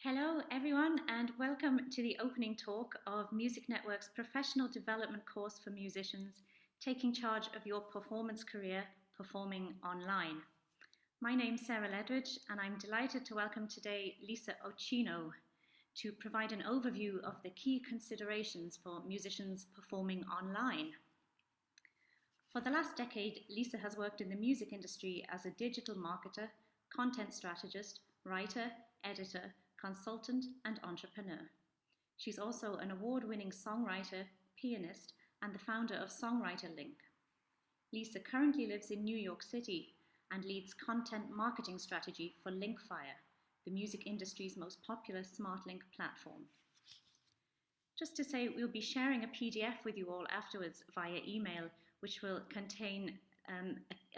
Hello, everyone, and welcome to the opening talk of Music Network's professional development course for musicians, taking charge of your performance career performing online. My name's Sarah Ledridge, and I'm delighted to welcome today Lisa Occhino to provide an overview of the key considerations for musicians performing online. For the last decade, Lisa has worked in the music industry as a digital marketer, content strategist, writer, editor, consultant, and entrepreneur. She's also an award winning songwriter, pianist, and the founder of Songwriter Link. Lisa currently lives in New York City and leads content marketing strategy for Linkfire, the music industry's most popular smart link platform. Just to say, we'll be sharing a PDF with you all afterwards via email, which will contain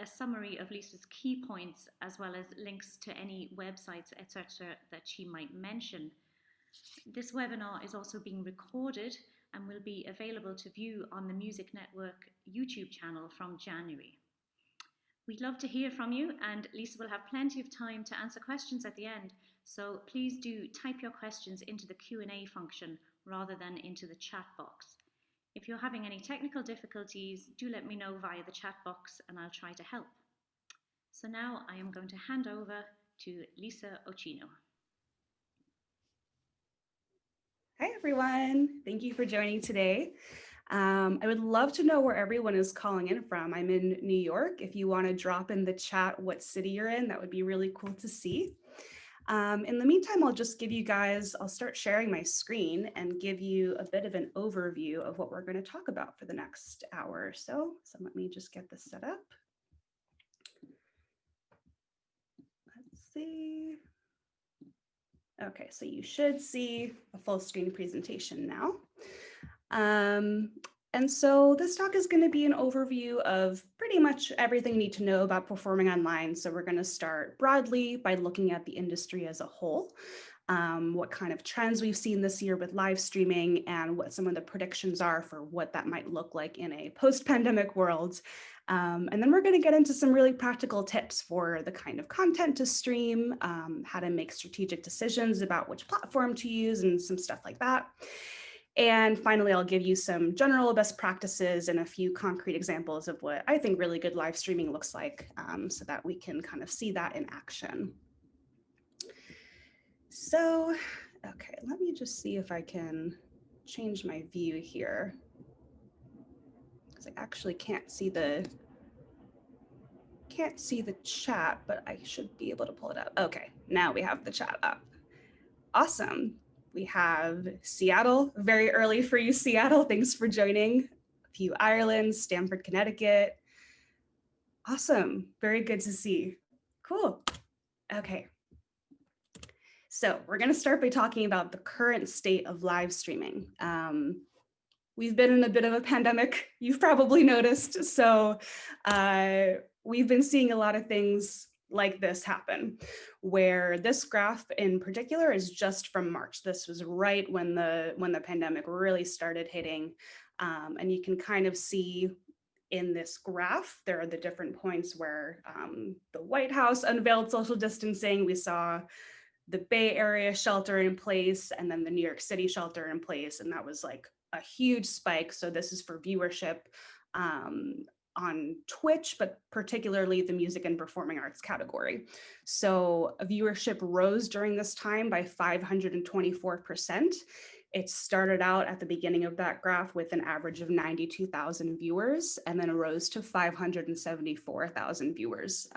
a summary of Lisa's key points, as well as links to any websites, etc., that she might mention. This webinar is also being recorded and will be available to view on the Music Network YouTube channel from January. We'd love to hear from you, and Lisa will have plenty of time to answer questions at the end, so please do type your questions into the Q&A function rather than into the chat box. If you're having any technical difficulties, do let me know via the chat box and I'll try to help. So now I am going to hand over to Lisa Occhino. Hi, everyone. Thank you for joining today. I would love to know where everyone is calling in from. I'm in New York. If you want to drop in the chat what city you're in, that would be really cool to see. In the meantime, I'll start sharing my screen and give you a bit of an overview of what we're going to talk about for the next hour or so. So let me just get this set up. Let's see. Okay, so you should see a full screen presentation now. And so this talk is going to be an overview of pretty much everything you need to know about performing online. So we're going to start broadly by looking at the industry as a whole, what kind of trends we've seen this year with live streaming, and what some of the predictions are for what that might look like in a post-pandemic world. And then we're going to get into some really practical tips for the kind of content to stream, how to make strategic decisions about which platform to use, and some stuff like that. And finally, I'll give you some general best practices and a few concrete examples of what I think really good live streaming looks like, so that we can kind of see that in action. So, okay, let me just see if I can change my view here, because I actually can't see the chat, but I should be able to pull it up. Okay, now we have the chat up. Awesome. We have Seattle, very early for you, Seattle. Thanks for joining. A few Ireland, Stamford, Connecticut. Awesome, very good to see. Cool, okay. So we're gonna start by talking about the current state of live streaming. We've been in a bit of a pandemic, you've probably noticed. So we've been seeing a lot of things like this happen, where this graph in particular is just from March. This was right when the pandemic really started hitting. And you can kind of see in this graph, there are the different points where the White House unveiled social distancing. We saw the Bay Area shelter in place, and then the New York City shelter in place. And that was like a huge spike. So this is for viewership on Twitch, but particularly the music and performing arts category. So viewership rose during this time by 524%. It started out at the beginning of that graph with an average of 92,000 viewers, and then rose to 574,000 viewers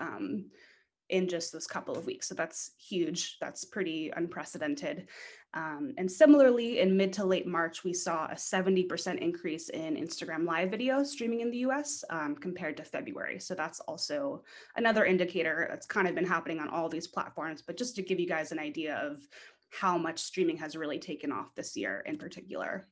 in just this couple of weeks. So that's huge. That's pretty unprecedented. And similarly, in mid to late March, we saw a 70% increase in Instagram live video streaming in the US compared to February. So that's also another indicator that's kind of been happening on all these platforms, but just to give you guys an idea of how much streaming has really taken off this year in particular.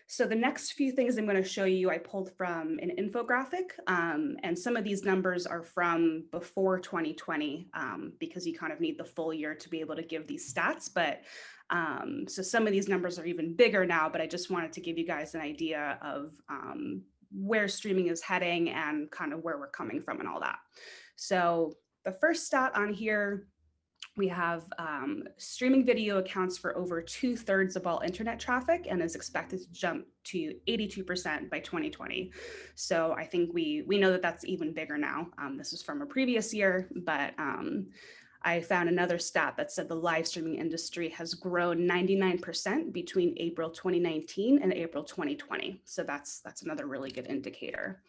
So the next few things I'm going to show you, I pulled from an infographic, and some of these numbers are from before 2020, because you kind of need the full year to be able to give these stats. But so some of these numbers are even bigger now, but I just wanted to give you guys an idea of where streaming is heading and kind of where we're coming from and all that. So the first stat on here We have streaming video accounts for over 2/3 of all internet traffic and is expected to jump to 82% by 2020. So I think we know that that's even bigger now. This is from a previous year, but I found another stat that said the live streaming industry has grown 99% between April 2019 and April 2020. So that's another really good indicator.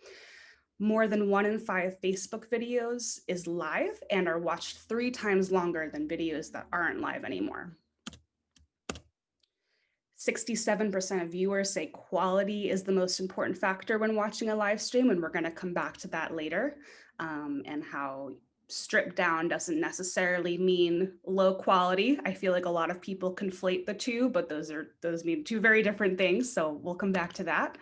More than 1 in 5 Facebook videos is live and are watched 3 times longer than videos that aren't live anymore. 67% of viewers say quality is the most important factor when watching a live stream, and we're going to come back to that later, and how stripped down doesn't necessarily mean low quality. I feel like a lot of people conflate the two, but those mean two very different things, so we'll come back to that.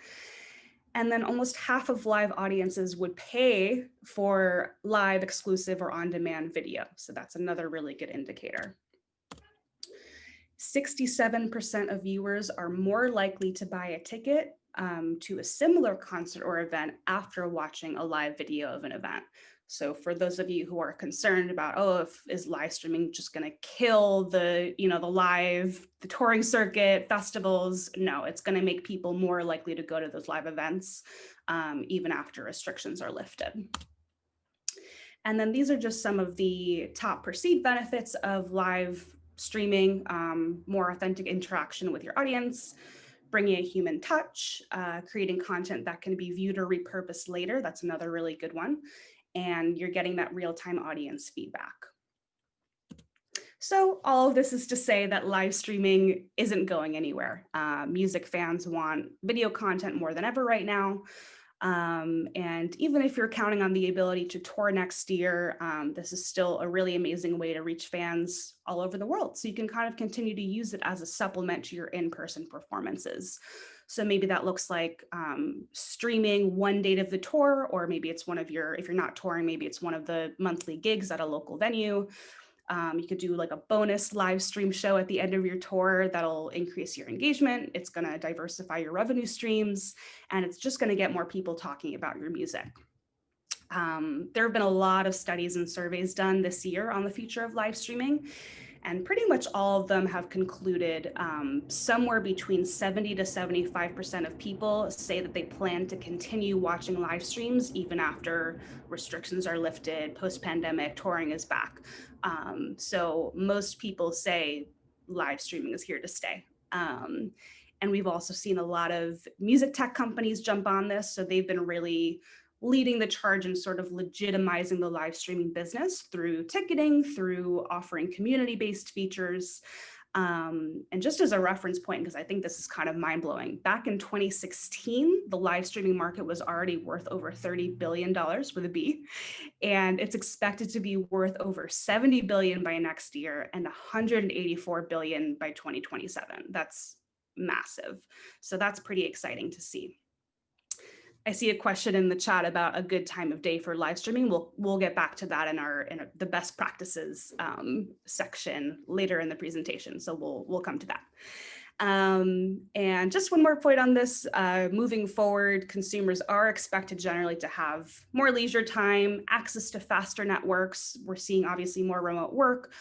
And then almost half of live audiences would pay for live, exclusive, or on-demand video. So that's another really good indicator. 67% of viewers are more likely to buy a ticket to a similar concert or event after watching a live video of an event. So for those of you who are concerned about, is live streaming just going to kill the touring circuit, festivals? No, it's going to make people more likely to go to those live events, even after restrictions are lifted. And then these are just some of the top perceived benefits of live streaming: more authentic interaction with your audience, bringing a human touch, creating content that can be viewed or repurposed later. That's another really good one. And you're getting that real-time audience feedback. So all of this is to say that live streaming isn't going anywhere. Music fans want video content more than ever right now. And even if you're counting on the ability to tour next year, this is still a really amazing way to reach fans all over the world. So you can kind of continue to use it as a supplement to your in-person performances. So maybe that looks like streaming one date of the tour, or maybe it's if you're not touring, maybe it's one of the monthly gigs at a local venue. You could do like a bonus live stream show at the end of your tour that'll increase your engagement. It's going to diversify your revenue streams, and it's just going to get more people talking about your music. There have been a lot of studies and surveys done this year on the future of live streaming, and pretty much all of them have concluded somewhere between 70 to 75% of people say that they plan to continue watching live streams even after restrictions are lifted, post-pandemic, touring is back. So most people say live streaming is here to stay. And we've also seen a lot of music tech companies jump on this. So they've been really leading the charge and sort of legitimizing the live streaming business through ticketing, through offering community-based features. And just as a reference point, because I think this is kind of mind-blowing, back in 2016, the live streaming market was already worth over $30 billion with a B, and it's expected to be worth over $70 billion by next year and $184 billion by 2027. That's massive. So that's pretty exciting to see. I see a question in the chat about a good time of day for live streaming. We'll get back to that in the best practices section later in the presentation. So we'll come to that. And just one more point on this, moving forward, consumers are expected generally to have more leisure time, access to faster networks. We're seeing obviously more remote work.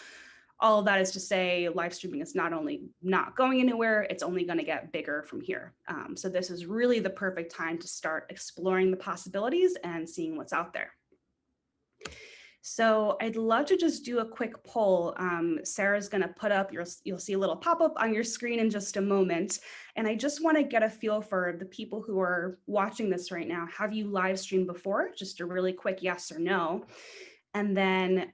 All of that is to say, live streaming is not only not going anywhere, it's only going to get bigger from here. So this is really the perfect time to start exploring the possibilities and seeing what's out there. So I'd love to just do a quick poll. Sarah's going to put up, you'll see a little pop-up on your screen in just a moment. And I just want to get a feel for the people who are watching this right now. Have you live streamed before? Just a really quick yes or no. And then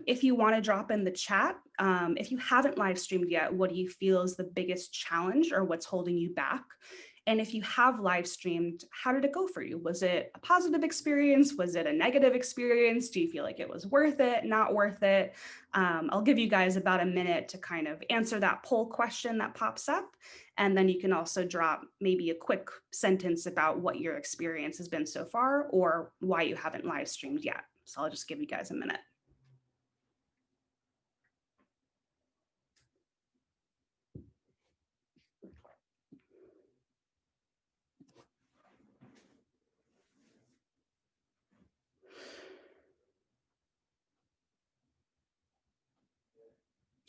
if you want to drop in the chat, if you haven't live streamed yet, what do you feel is the biggest challenge or what's holding you back? And if you have live streamed, how did it go for you? Was it a positive experience? Was it a negative experience? Do you feel like it was worth it, not worth it? I'll give you guys about a minute to kind of answer that poll question that pops up. And then you can also drop maybe a quick sentence about what your experience has been so far or why you haven't live streamed yet. So I'll just give you guys a minute.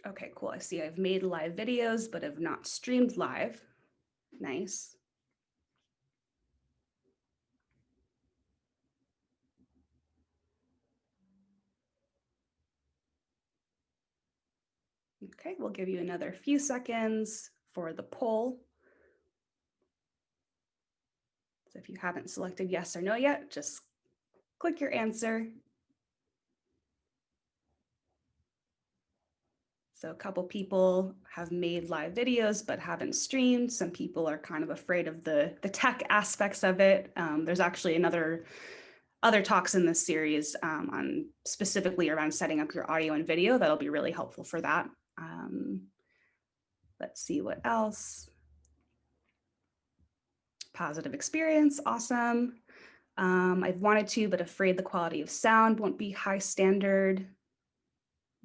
Okay, cool. I see I've made live videos, but have not streamed live. Nice. Okay, we'll give you another few seconds for the poll. So if you haven't selected yes or no yet, just click your answer. So a couple people have made live videos but haven't streamed. Some people are kind of afraid of the tech aspects of it. There's actually other talks in this series on specifically around setting up your audio and video that'll be really helpful for that. Let's see what else. Positive experience, awesome. I've wanted to, but afraid the quality of sound won't be high standard.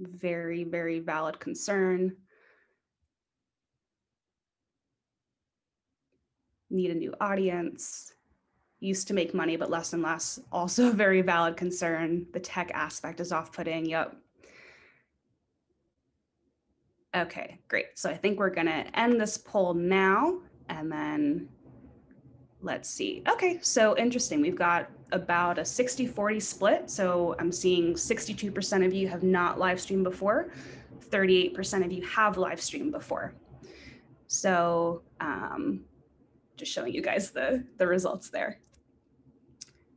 Very, very valid concern. Need a new audience. Used to make money, but less and less. Also a very valid concern. The tech aspect is off-putting. Yep. Okay, great. So I think we're gonna end this poll now, and then let's see. Okay, so interesting. We've got about a 60-40 split. So I'm seeing 62% of you have not live streamed before, 38% of you have live streamed before. So just showing you guys the results there.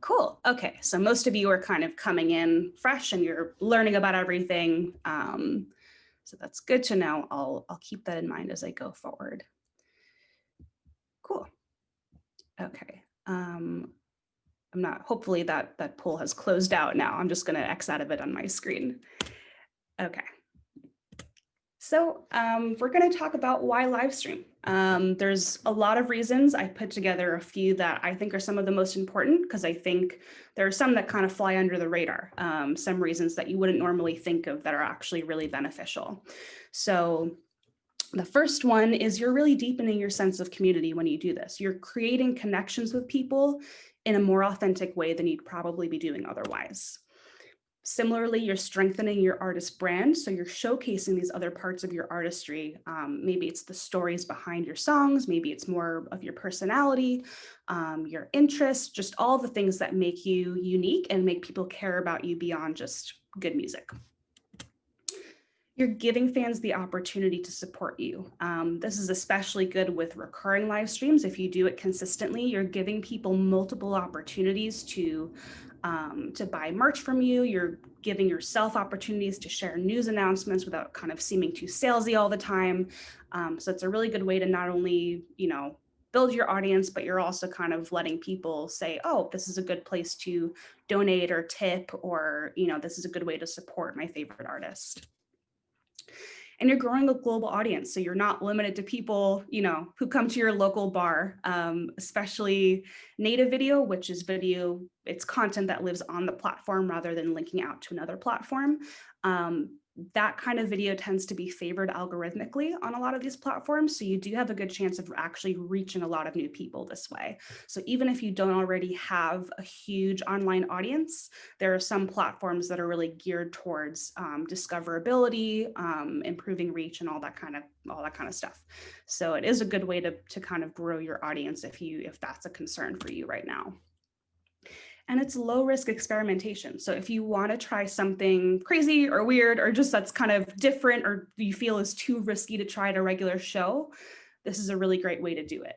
Cool. Okay, so most of you are kind of coming in fresh and you're learning about everything. So that's good to know. I'll keep that in mind as I go forward. Cool. Okay. I'm not, hopefully that poll has closed out now. I'm just gonna X out of it on my screen. Okay. So we're gonna talk about why live stream. There's a lot of reasons. I put together a few that I think are some of the most important because I think there are some that kind of fly under the radar. Some reasons that you wouldn't normally think of that are actually really beneficial. So the first one is you're really deepening your sense of community when you do this. You're creating connections with people in a more authentic way than you'd probably be doing otherwise. Similarly, you're strengthening your artist brand. So you're showcasing these other parts of your artistry. Maybe it's the stories behind your songs. Maybe it's more of your personality, your interests, just all the things that make you unique and make people care about you beyond just good music. You're giving fans the opportunity to support you. This is especially good with recurring live streams. If you do it consistently, you're giving people multiple opportunities to buy merch from you. You're giving yourself opportunities to share news announcements without kind of seeming too salesy all the time. So it's a really good way to not only, build your audience, but you're also kind of letting people say, oh, this is a good place to donate or tip, or, this is a good way to support my favorite artist. And you're growing a global audience. So you're not limited to people, who come to your local bar, especially native video, which is video, it's content that lives on the platform rather than linking out to another platform. That kind of video tends to be favored algorithmically on a lot of these platforms. So you do have a good chance of actually reaching a lot of new people this way. So even if you don't already have a huge online audience, there are some platforms that are really geared towards discoverability, improving reach, and all that kind of stuff. So it is a good way to kind of grow your audience if that's a concern for you right now. And it's low risk experimentation. So if you want to try something crazy or weird, or just that's kind of different, or you feel is too risky to try at a regular show, this is a really great way to do it.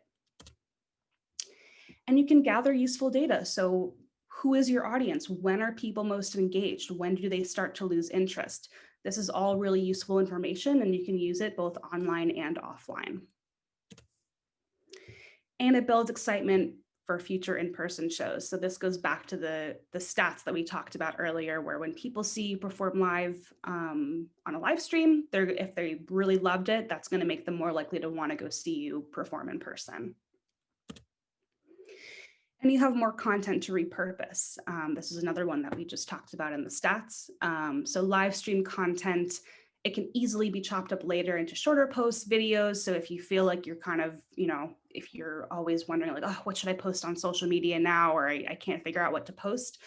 And you can gather useful data. So who is your audience? When are people most engaged? When do they start to lose interest? This is all really useful information, and you can use it both online and offline. And it builds excitement for future in-person shows. So this goes back to the stats that we talked about earlier, where when people see you perform live on a live stream, if they really loved it, that's going to make them more likely to want to go see you perform in person. And you have more content to repurpose. This is another one that we just talked about in the stats. So live stream content, it can easily be chopped up later into shorter posts, videos. So if you feel like you're kind of, if you're always wondering like, oh, what should I post on social media now? Or I can't figure out what to post.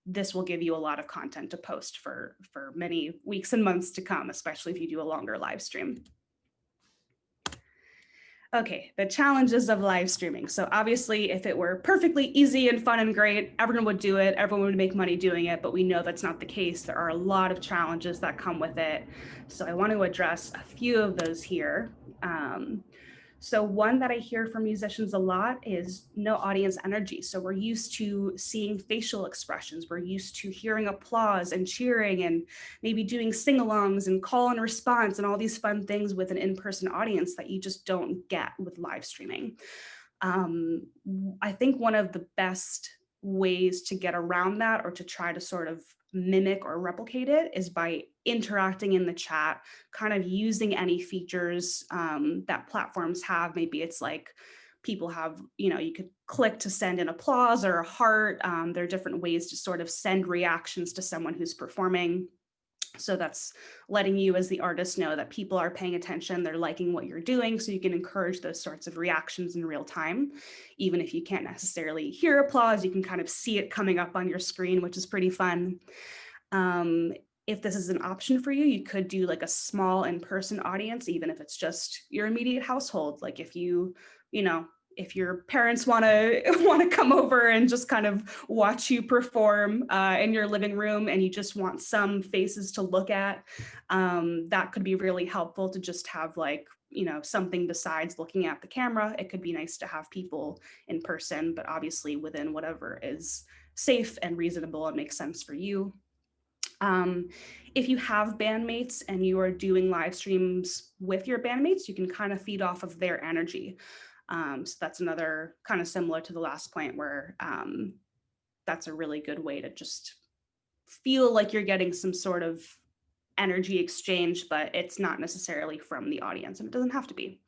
this will give you a lot of content to post for many weeks and months to come, especially if you do a longer live stream. Okay, the challenges of live streaming. So obviously, if it were perfectly easy and fun and great, everyone would do it, everyone would make money doing it, but we know that's not the case. There are a lot of challenges that come with it. So I want to address a few of those here. So one that I hear from musicians a lot is no audience energy. So we're used to seeing facial expressions. We're used to hearing applause and cheering and maybe doing sing-alongs and call and response and all these fun things with an in-person audience that you just don't get with live streaming. I think one of the best ways to get around that or to try to sort of mimic or replicate it is by interacting in the chat, kind of using any features that platforms have. Maybe it's like people have, you could click to send an applause or a heart. There are different ways to sort of send reactions to someone who's performing. So that's letting you as the artist know that people are paying attention, they're liking what you're doing, so you can encourage those sorts of reactions in real time. Even if you can't necessarily hear applause, you can kind of see it coming up on your screen, which is pretty fun. If this is an option for you, you could do like a small in-person audience, even if it's just your immediate household. Like if if your parents want to come over and just kind of watch you perform in your living room and you just want some faces to look at, that could be really helpful to just have like, something besides looking at the camera. It could be nice to have people in person, but obviously within whatever is safe and reasonable and makes sense for you. If you have bandmates and you are doing live streams with your bandmates, you can kind of feed off of their energy. So that's another kind of similar to the last point where that's a really good way to just feel like you're getting some sort of energy exchange, but it's not necessarily from the audience, and it doesn't have to be.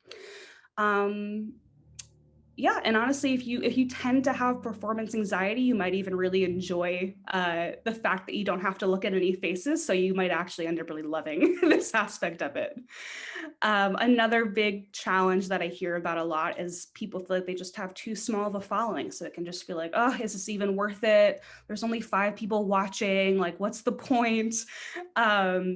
Yeah, and honestly, if you tend to have performance anxiety, you might even really enjoy the fact that you don't have to look at any faces. So you might actually end up really loving this aspect of it. Another big challenge that I hear about a lot is people feel like they just have too small of a following. So it can just feel like, oh, is this even worth it? There's only 5 people watching. Like, what's the point?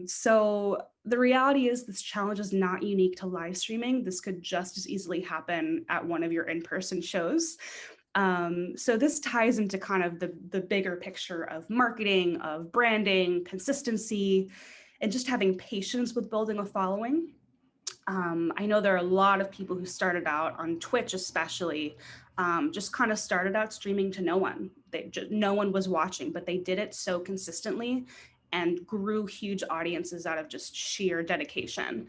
So the reality is this challenge is not unique to live streaming. This could just as easily happen at one of your in-person shows. So this ties into kind of the bigger picture of marketing, of branding, consistency, and just having patience with building a following. I know there are a lot of people who started out on Twitch, especially, just kind of started out streaming to no one. No one was watching, but they did it so consistently and grew huge audiences out of just sheer dedication.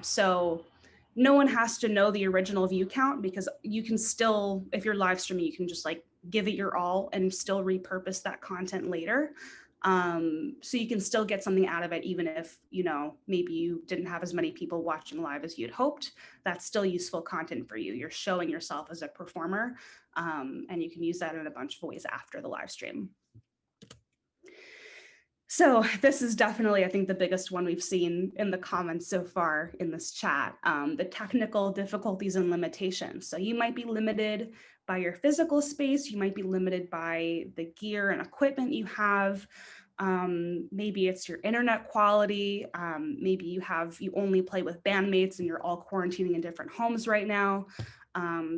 So no one has to know the original view count, because you can still, if you're live streaming, you can just like give it your all and still repurpose that content later. So you can still get something out of it, even if, maybe you didn't have as many people watching live as you'd hoped. That's still useful content for you. You're showing yourself as a performer, and you can use that in a bunch of ways after the live stream. So this is definitely, I think, the biggest one we've seen in the comments so far in this chat, the technical difficulties and limitations. So you might be limited by your physical space, you might be limited by the gear and equipment you have. Maybe it's your internet quality. Maybe you only play with bandmates and you're all quarantining in different homes right now.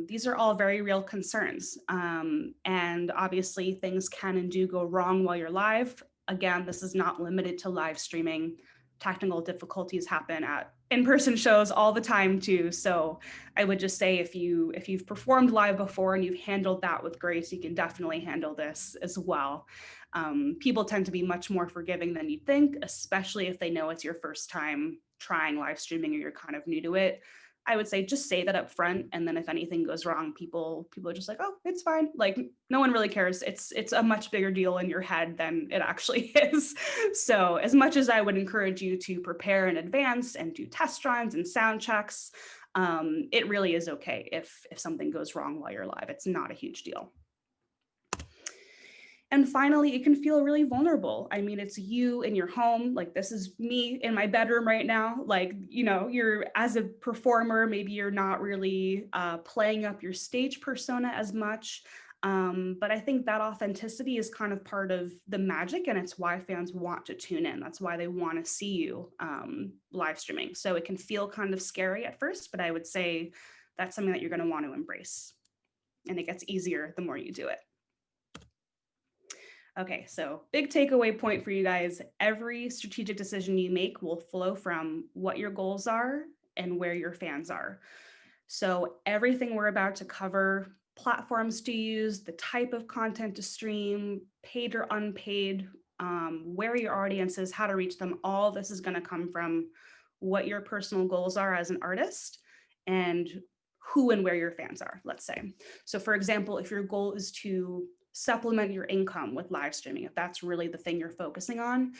These are all very real concerns. And obviously things can and do go wrong while you're live. Again, this is not limited to live streaming. Technical difficulties happen at in-person shows all the time too. So I would just say if you've performed live before and you've handled that with grace, you can definitely handle this as well. People tend to be much more forgiving than you'd think, especially if they know it's your first time trying live streaming or you're kind of new to it. I would say just say that up front, and then if anything goes wrong, people are just like, oh, it's fine. Like, no one really cares. It's a much bigger deal in your head than it actually is. So as much as I would encourage you to prepare in advance and do test runs and sound checks, it really is okay if something goes wrong while you're live. It's not a huge deal. And finally, it can feel really vulnerable. I mean, it's you in your home. Like, this is me in my bedroom right now. Like, you're, as a performer, maybe you're not really playing up your stage persona as much. But I think that authenticity is kind of part of the magic, and it's why fans want to tune in. That's why they want to see you live streaming. So it can feel kind of scary at first, but I would say that's something that you're going to want to embrace. And it gets easier the more you do it. Okay, so big takeaway point for you guys. Every strategic decision you make will flow from what your goals are and where your fans are. So everything we're about to cover, platforms to use, the type of content to stream, paid or unpaid, where your audience is, how to reach them, all this is going to come from what your personal goals are as an artist and who and where your fans are, let's say. So for example, if your goal is to supplement your income with live streaming, if that's really the thing you're focusing on,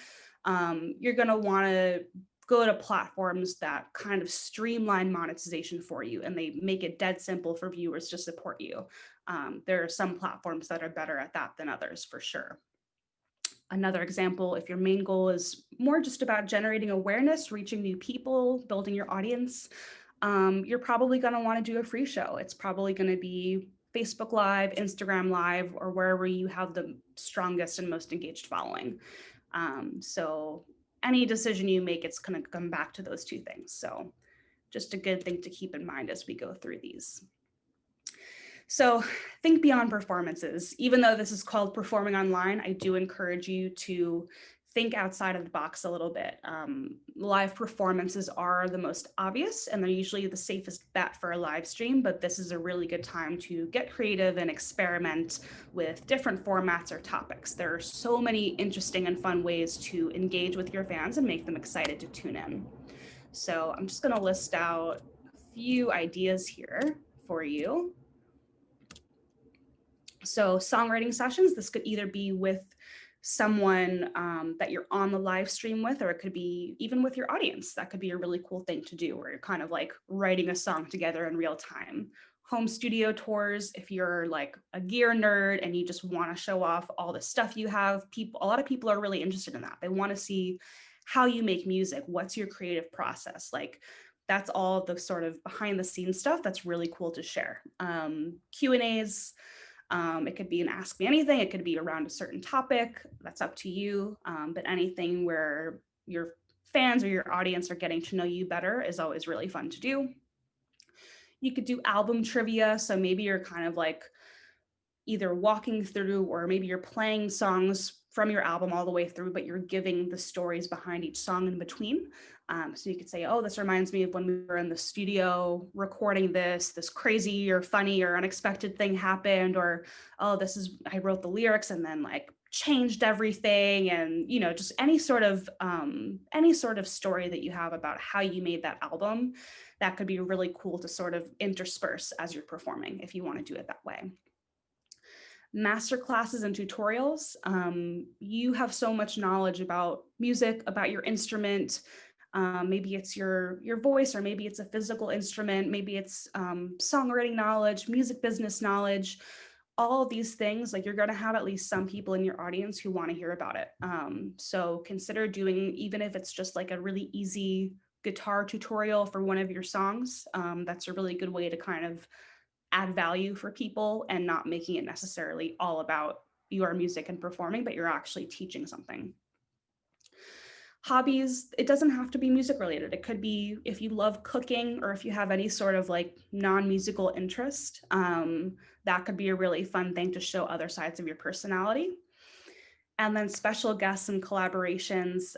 you're going to want to go to platforms that kind of streamline monetization for you, and they make it dead simple for viewers to support you. There are some platforms that are better at that than others, for sure. Another example, if your main goal is more just about generating awareness, reaching new people, building your audience, you're probably going to want to do a free show. It's probably going to be Facebook Live, Instagram Live, or wherever you have the strongest and most engaged following. So any decision you make, it's going to come back to those two things. So just a good thing to keep in mind as we go through these. So think beyond performances. Even though this is called performing online, I do encourage you to think outside of the box a little bit. Live performances are the most obvious, and they're usually the safest bet for a live stream, but this is a really good time to get creative and experiment with different formats or topics. There are so many interesting and fun ways to engage with your fans and make them excited to tune in. So I'm just going to list out a few ideas here for you. So songwriting sessions, this could either be with someone that you're on the live stream with, or it could be even with your audience. That could be a really cool thing to do, where you're kind of like writing a song together in real time. Home studio tours, if you're like a gear nerd and you just want to show off all the stuff you have, a lot of people are really interested in that. They want to see how you make music. What's your creative process? Like, that's all the sort of behind the scenes stuff that's really cool to share. Q&As, it could be an Ask Me Anything. It could be around a certain topic. That's up to you. But anything where your fans or your audience are getting to know you better is always really fun to do. You could do album trivia. So maybe you're kind of like either walking through, or maybe you're playing songs from your album all the way through, but you're giving the stories behind each song in between. So you could say, oh, this reminds me of when we were in the studio recording this crazy or funny or unexpected thing happened, or, oh, I wrote the lyrics and then like changed everything. And, you know, just any sort of story that you have about how you made that album, that could be really cool to sort of intersperse as you're performing, if you want to do it that way. Master classes and tutorials. You have so much knowledge about music, about your instrument. Maybe it's your voice, or maybe it's a physical instrument. Maybe it's songwriting knowledge, music business knowledge. All of these things, like, you're going to have at least some people in your audience who want to hear about it. So consider doing, even if it's just like a really easy guitar tutorial for one of your songs. That's a really good way to kind of add value for people and not making it necessarily all about your music and performing, but you're actually teaching something. Hobbies, it doesn't have to be music related. It could be if you love cooking, or if you have any sort of like non-musical interest, that could be a really fun thing to show other sides of your personality. And then special guests and collaborations.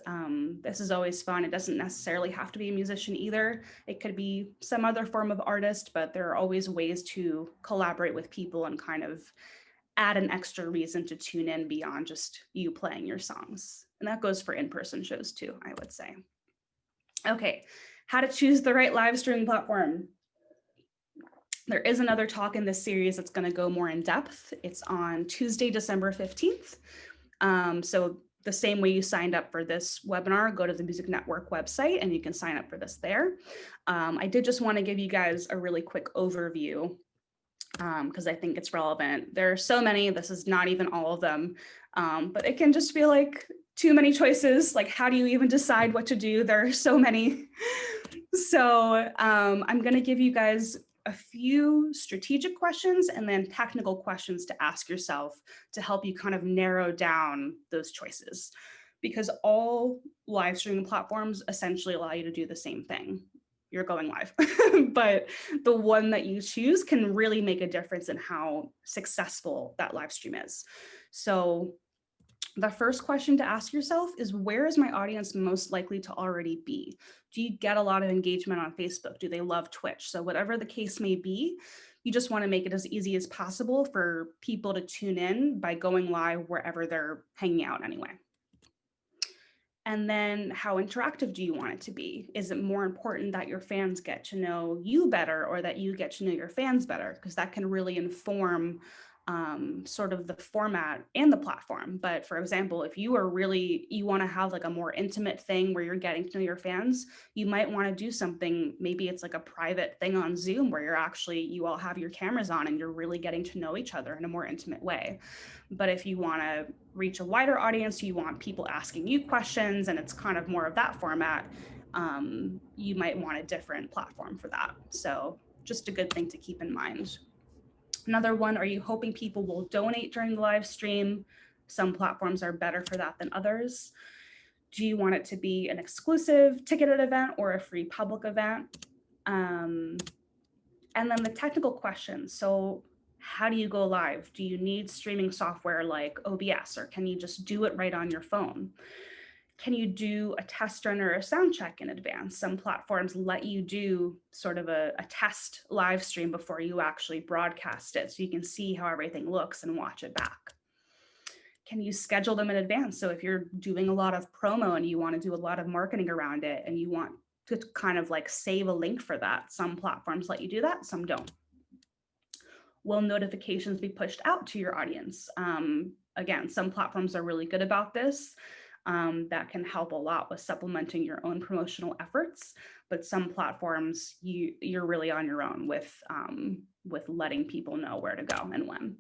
This is always fun. It doesn't necessarily have to be a musician either. It could be some other form of artist, but there are always ways to collaborate with people and kind of add an extra reason to tune in beyond just you playing your songs. And that goes for in-person shows too, I would say. Okay, how to choose the right live streaming platform. There is another talk in this series that's going to go more in depth. It's on Tuesday, December 15th. So the same way you signed up for this webinar, go to the Music Network website and you can sign up for this there. I did just want to give you guys a really quick overview because I think it's relevant. There are so many, this is not even all of them, but it can just feel like too many choices. Like, how do you even decide what to do? There are so many. So I'm going to give you guys a few strategic questions and then technical questions to ask yourself to help you kind of narrow down those choices. Because all live streaming platforms essentially allow you to do the same thing. You're going live, but the one that you choose can really make a difference in how successful that live stream is. So the first question to ask yourself is, where is my audience most likely to already be? Do you get a lot of engagement on Facebook? Do they love Twitch? So whatever the case may be, you just want to make it as easy as possible for people to tune in by going live wherever they're hanging out anyway. And then how interactive do you want it to be? Is it more important that your fans get to know you better or that you get to know your fans better? Because that can really inform sort of the format and the platform. But for example, if you want to have like a more intimate thing where you're getting to know your fans, you might want to do something, maybe it's like a private thing on Zoom where you all have your cameras on and you're really getting to know each other in a more intimate way. But if you want to reach a wider audience, you want people asking you questions and it's kind of more of that format, you might want a different platform for that. So just a good thing to keep in mind. Another one, are you hoping people will donate during the live stream? Some platforms are better for that than others. Do you want it to be an exclusive ticketed event or a free public event? And then the technical questions. So how do you go live? Do you need streaming software like OBS, or can you just do it right on your phone? Can you do a test run or a sound check in advance? Some platforms let you do sort of a test live stream before you actually broadcast it, so you can see how everything looks and watch it back. Can you schedule them in advance? So if you're doing a lot of promo and you want to do a lot of marketing around it and you want to kind of like save a link for that, some platforms let you do that, some don't. Will notifications be pushed out to your audience? Again, some platforms are really good about this. That can help a lot with supplementing your own promotional efforts, but some platforms you're really on your own with letting people know where to go and when.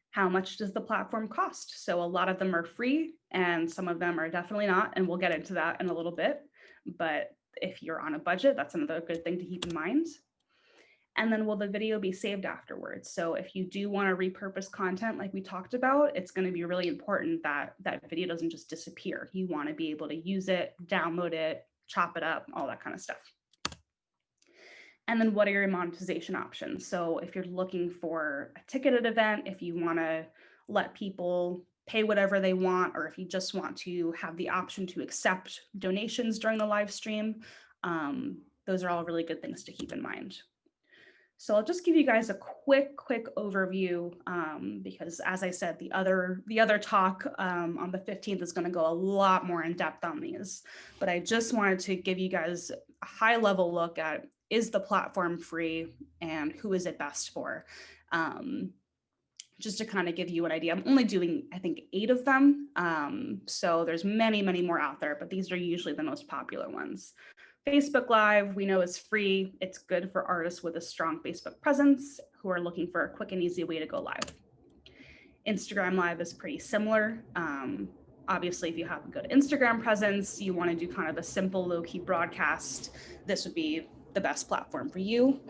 How much does the platform cost? So a lot of them are free and some of them are definitely not, and we'll get into that in a little bit. But if you're on a budget, that's another good thing to keep in mind. And then will the video be saved afterwards? So if you do want to repurpose content like we talked about, it's going to be really important that that video doesn't just disappear. You want to be able to use it, download it, chop it up, all that kind of stuff. And then what are your monetization options? So if you're looking for a ticketed event, if you want to let people pay whatever they want, or if you just want to have the option to accept donations during the live stream, those are all really good things to keep in mind. So I'll just give you guys a quick overview because, as I said, the other talk on the 15th is going to go a lot more in depth on these. But I just wanted to give you guys a high level look at, is the platform free and who is it best for? Just to kind of give you an idea, I'm only doing, I think, 8 of them. So there's many more out there, but these are usually the most popular ones. Facebook Live, we know, is free. It's good for artists with a strong Facebook presence who are looking for a quick and easy way to go live. Instagram Live is pretty similar. Obviously, if you have a good Instagram presence, you want to do kind of a simple, low-key broadcast, this would be the best platform for you.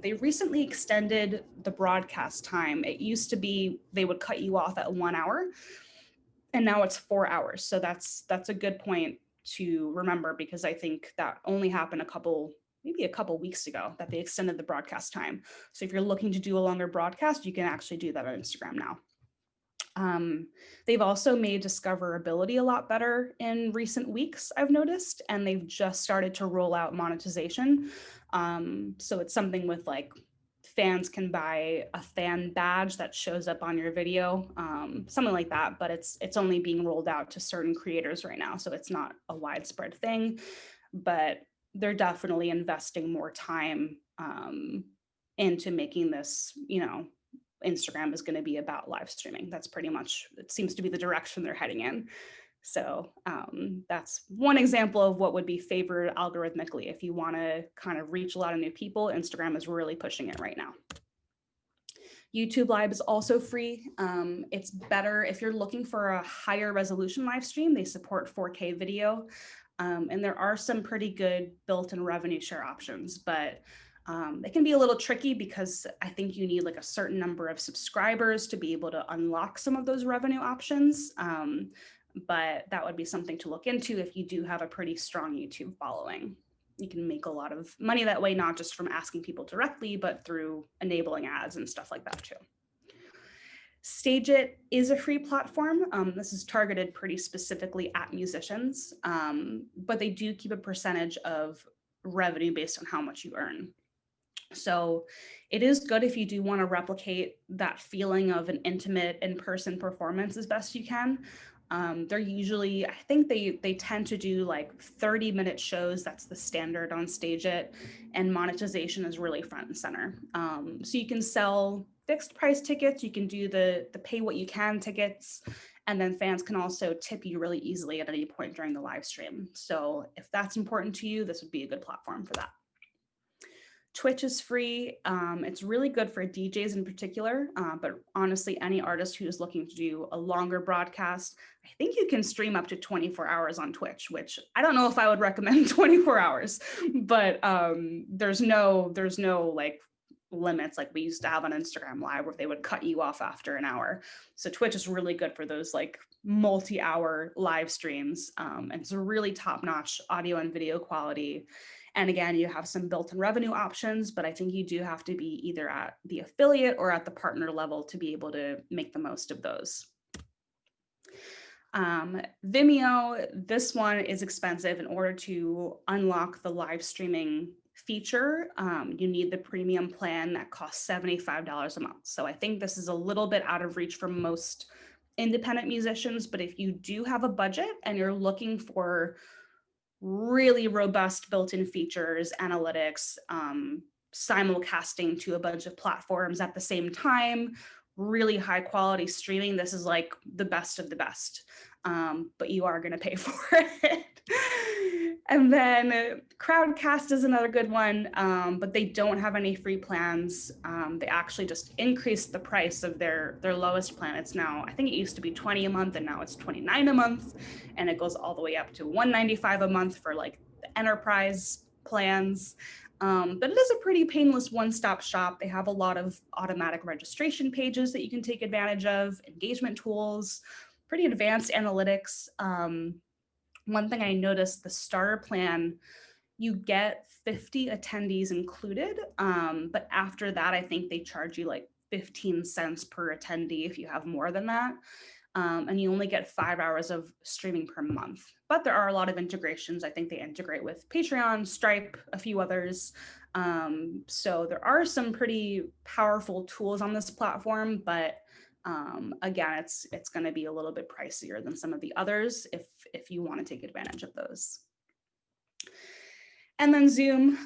They recently extended the broadcast time. It used to be they would cut you off at 1 hour, and now it's 4 hours. So that's a good point to remember, because I think that only happened maybe a couple weeks ago that they extended the broadcast time. So if you're looking to do a longer broadcast, you can actually do that on Instagram now. They've also made discoverability a lot better in recent weeks, I've noticed, and they've just started to roll out monetization. So it's something with like, fans can buy a fan badge that shows up on your video, something like that, but it's only being rolled out to certain creators right now. So it's not a widespread thing, but they're definitely investing more time into making this, Instagram is going to be about live streaming. That's pretty much, it seems to be the direction they're heading in. So that's one example of what would be favored algorithmically. If you want to kind of reach a lot of new people, Instagram is really pushing it right now. YouTube Live is also free. It's better if you're looking for a higher resolution live stream. They support 4K video, and there are some pretty good built-in revenue share options, but It can be a little tricky because I think you need like a certain number of subscribers to be able to unlock some of those revenue options. But that would be something to look into if you do have a pretty strong YouTube following. You can make a lot of money that way, not just from asking people directly, but through enabling ads and stuff like that too. StageIt is a free platform. This is targeted pretty specifically at musicians, but they do keep a percentage of revenue based on how much you earn. So it is good if you do want to replicate that feeling of an intimate in-person performance as best you can. They're usually, I think they tend to do like 30-minute shows. That's the standard on StageIt, and monetization is really front and center. So you can sell fixed price tickets, you can do the pay what you can tickets, and then fans can also tip you really easily at any point during the live stream. So if that's important to you, this would be a good platform for that. Twitch is free. It's really good for DJs in particular, but honestly, any artist who is looking to do a longer broadcast, I think you can stream up to 24 hours on Twitch, which I don't know if I would recommend 24 hours, but there's no like limits like we used to have on Instagram Live where they would cut you off after an hour. So Twitch is really good for those like multi-hour live streams. And it's a really top-notch audio and video quality. And again, you have some built-in revenue options, but I think you do have to be either at the affiliate or at the partner level to be able to make the most of those. Vimeo, this one is expensive. In order to unlock the live streaming feature, you need the premium plan that costs $75 a month. So I think this is a little bit out of reach for most independent musicians, but if you do have a budget and you're looking for really robust built-in features, analytics, simulcasting to a bunch of platforms at the same time, really high quality streaming, this is like the best of the best, but you are going to pay for it. And then Crowdcast is another good one, but they don't have any free plans. They actually just increased the price of their lowest plan. It's now, I think it used to be 20 a month and now it's 29 a month. And it goes all the way up to 195 a month for like the enterprise plans. But it is a pretty painless one-stop shop. They have a lot of automatic registration pages that you can take advantage of, engagement tools, pretty advanced analytics. One thing I noticed, the starter plan, you get 50 attendees included, but after that, I think they charge you like 15 cents per attendee if you have more than that. And you only get 5 hours of streaming per month. But there are a lot of integrations. I think they integrate with Patreon, Stripe, a few others. So there are some pretty powerful tools on this platform, but again, it's going to be a little bit pricier than some of the others if you want to take advantage of those. And then Zoom,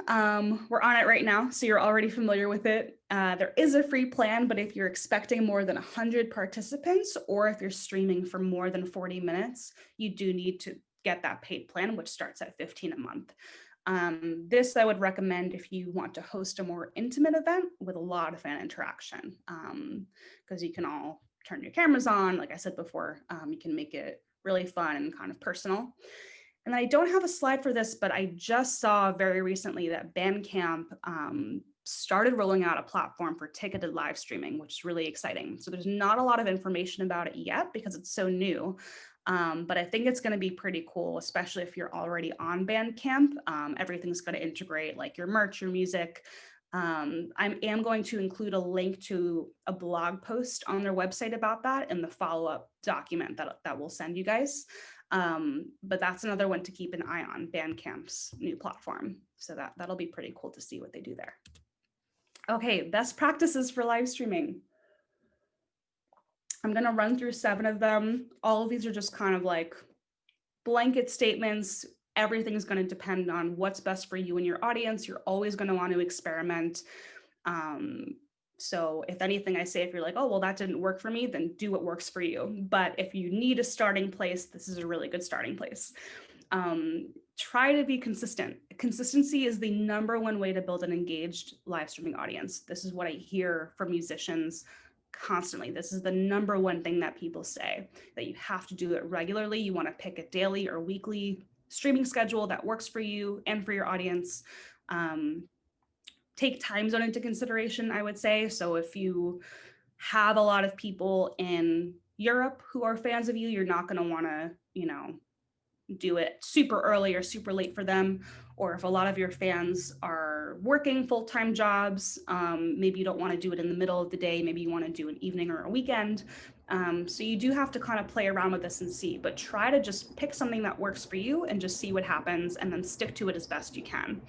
we're on it right now, so you're already familiar with it. There is a free plan, but if you're expecting more than 100 participants, or if you're streaming for more than 40 minutes, you do need to get that paid plan, which starts at $15 a month. This I would recommend if you want to host a more intimate event with a lot of fan interaction, because you can all turn your cameras on. Like I said before, you can make it really fun and kind of personal. And I don't have a slide for this, but I just saw very recently that Bandcamp started rolling out a platform for ticketed live streaming, which is really exciting. So there's not a lot of information about it yet because it's so new. But I think it's going to be pretty cool, especially if you're already on Bandcamp. Everything's going to integrate like your merch, your music. I am going to include a link to a blog post on their website about that in the follow-up document that we'll send you guys. But that's another one to keep an eye on, Bandcamp's new platform. So that'll be pretty cool to see what they do there. Okay, best practices for live streaming. I'm going to run through 7 of them. All of these are just kind of like blanket statements. Everything's going to depend on what's best for you and your audience. You're always going to want to experiment. So if anything I say, if you're like, oh, well, that didn't work for me, then do what works for you. But if you need a starting place, this is a really good starting place. Try to be consistent. Consistency is the #1 way to build an engaged live streaming audience. This is what I hear from musicians constantly. This is the #1 thing that people say, that you have to do it regularly. You want to pick a daily or weekly streaming schedule that works for you and for your audience. take time zone into consideration, I would say. So if you have a lot of people in Europe who are fans of you, you're not going to want to, do it super early or super late for them. Or if a lot of your fans are working full-time jobs, maybe you don't want to do it in the middle of the day. Maybe you want to do an evening or a weekend. So you do have to kind of play around with this and see, but try to just pick something that works for you and just see what happens and then stick to it as best you can.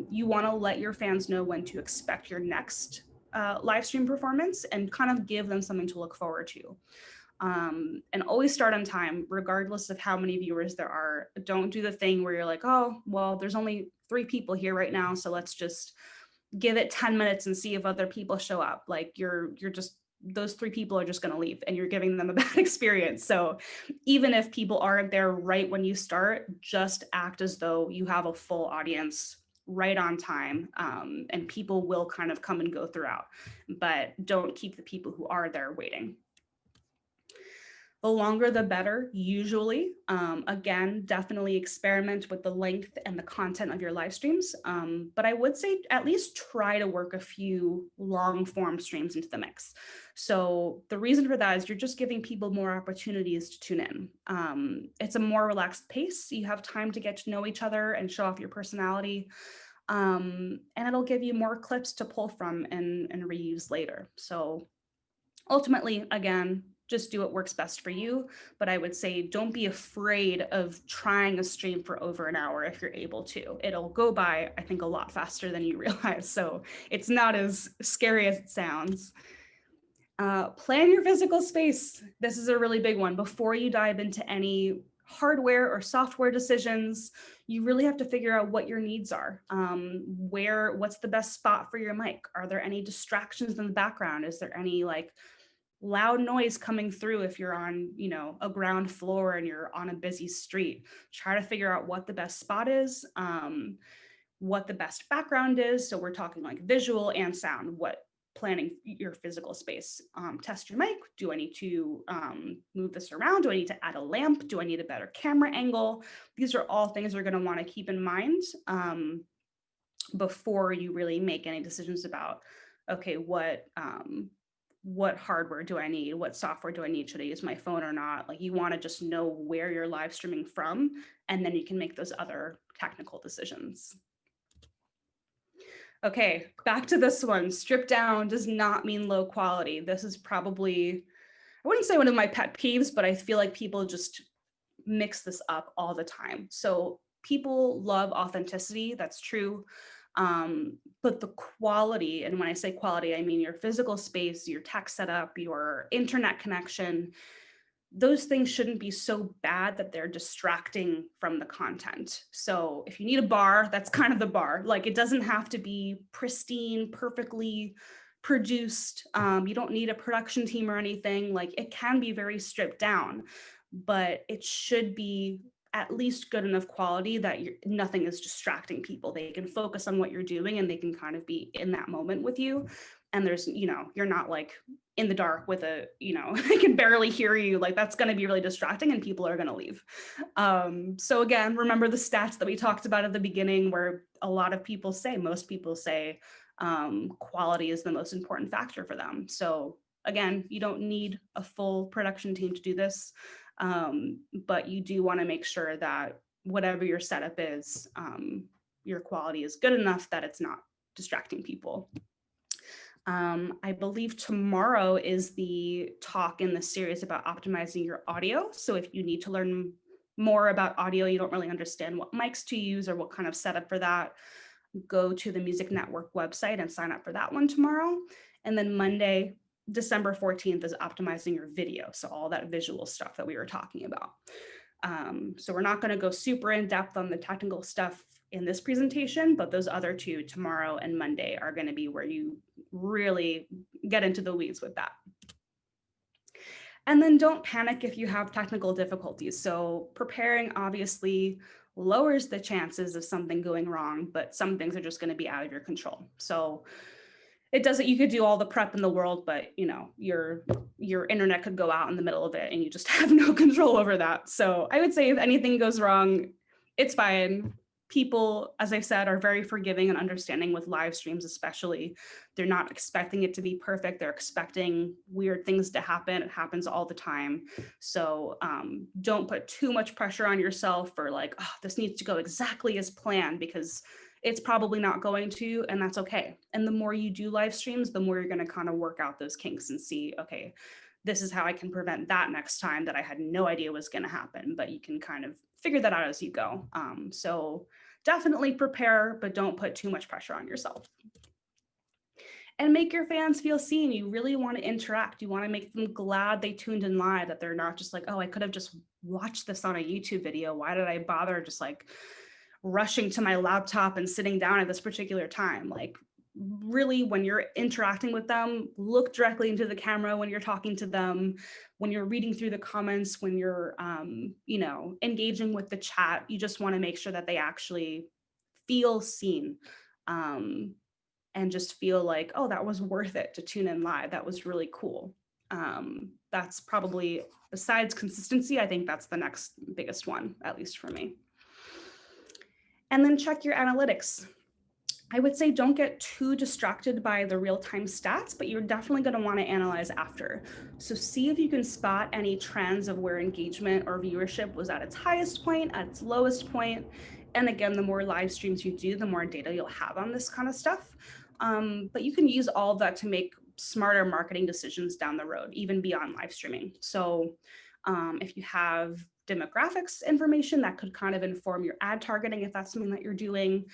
You want to let your fans know when to expect your next live stream performance and kind of give them something to look forward to. And always start on time, regardless of how many viewers there are. Don't do the thing where you're like, oh, well, there's only 3 people here right now, so let's just give it 10 minutes and see if other people show up. Like you're just, those 3 people are just going to leave and you're giving them a bad experience. So even if people aren't there right when you start, just act as though you have a full audience right on time, and people will kind of come and go throughout, but don't keep the people who are there waiting. The longer the better, usually. Again, definitely experiment with the length and the content of your live streams. But I would say at least try to work a few long form streams into the mix. So the reason for that is you're just giving people more opportunities to tune in. It's a more relaxed pace. You have time to get to know each other and show off your personality. And it'll give you more clips to pull from and reuse later. So ultimately, again, just do what works best for you. But I would say don't be afraid of trying a stream for over an hour if you're able to. It'll go by, I think, a lot faster than you realize. So it's not as scary as it sounds. Plan your physical space. This is a really big one. Before you dive into any hardware or software decisions, you really have to figure out what your needs are. What's the best spot for your mic? Are there any distractions in the background? Is there any like loud noise coming through if you're on, a ground floor and you're on a busy street? Try to figure out what the best spot is, what the best background is. So we're talking like visual and sound, planning your physical space. Test your mic. Do I need to move this around? Do I need to add a lamp? Do I need a better camera angle? These are all things you're going to want to keep in mind before you really make any decisions about, okay, what hardware do I need? What software do I need? Should I use my phone or not? Like you want to just know where you're live streaming from, and then you can make those other technical decisions. Okay, back to this one. Stripped down does not mean low quality. This is probably, I wouldn't say one of my pet peeves, but I feel like people just mix this up all the time. So people love authenticity, that's true. But the quality, and when I say quality, I mean your physical space, your tech setup, your internet connection, those things shouldn't be so bad that they're distracting from the content. So if you need a bar, that's kind of the bar. Like it doesn't have to be pristine, perfectly produced. You don't need a production team or anything. Like it can be very stripped down, but it should be at least good enough quality that nothing is distracting people. They can focus on what you're doing and they can kind of be in that moment with you. And there's, you're not like in the dark with I can barely hear you. Like that's going to be really distracting and people are going to leave. So again, remember the stats that we talked about at the beginning where most people say quality is the most important factor for them. So again, you don't need a full production team to do this. But you do want to make sure that whatever your setup is, your quality is good enough that it's not distracting people. I believe tomorrow is the talk in the series about optimizing your audio. So if you need to learn more about audio, you don't really understand what mics to use or what kind of setup for that, go to the Music Network website and sign up for that one tomorrow. And then Monday, December 14th is optimizing your video. So all that visual stuff that we were talking about. So we're not going to go super in depth on the technical stuff in this presentation, but those other two, tomorrow and Monday, are going to be where you really get into the weeds with that. And then don't panic if you have technical difficulties. So preparing obviously lowers the chances of something going wrong, but some things are just going to be out of your control. So it doesn't, you could do all the prep in the world, but your internet could go out in the middle of it and you just have no control over that. So I would say if anything goes wrong, it's fine. people, as I said, are very forgiving and understanding with live streams, especially. They're not expecting it to be perfect. They're expecting weird things to happen. It happens all the time. So don't put too much pressure on yourself for like, oh, this needs to go exactly as planned, because it's probably not going to, and that's okay. And the more you do live streams, the more you're going to kind of work out those kinks and see, okay, this is how I can prevent that next time that I had no idea was going to happen. But you can kind of figure that out as you go. So definitely prepare, but don't put too much pressure on yourself. And make your fans feel seen. You really want to interact. You want to make them glad they tuned in live, that they're not just like, oh, I could have just watched this on a YouTube video. Why did I bother just like rushing to my laptop and sitting down at this particular time? Like, really, when you're interacting with them, look directly into the camera when you're talking to them, when you're reading through the comments, when you're engaging with the chat. You just want to make sure that they actually feel seen, and just feel like, oh, that was worth it to tune in live. That was really cool. That's probably, besides consistency, I think that's the next biggest one, at least for me. And then check your analytics. I would say don't get too distracted by the real-time stats, but you're definitely going to want to analyze after. So see if you can spot any trends of where engagement or viewership was at its highest point, at its lowest point. And again, the more live streams you do, the more data you'll have on this kind of stuff. But you can use all of that to make smarter marketing decisions down the road, even beyond live streaming. So if you have demographics information, that could kind of inform your ad targeting, if that's something that you're doing.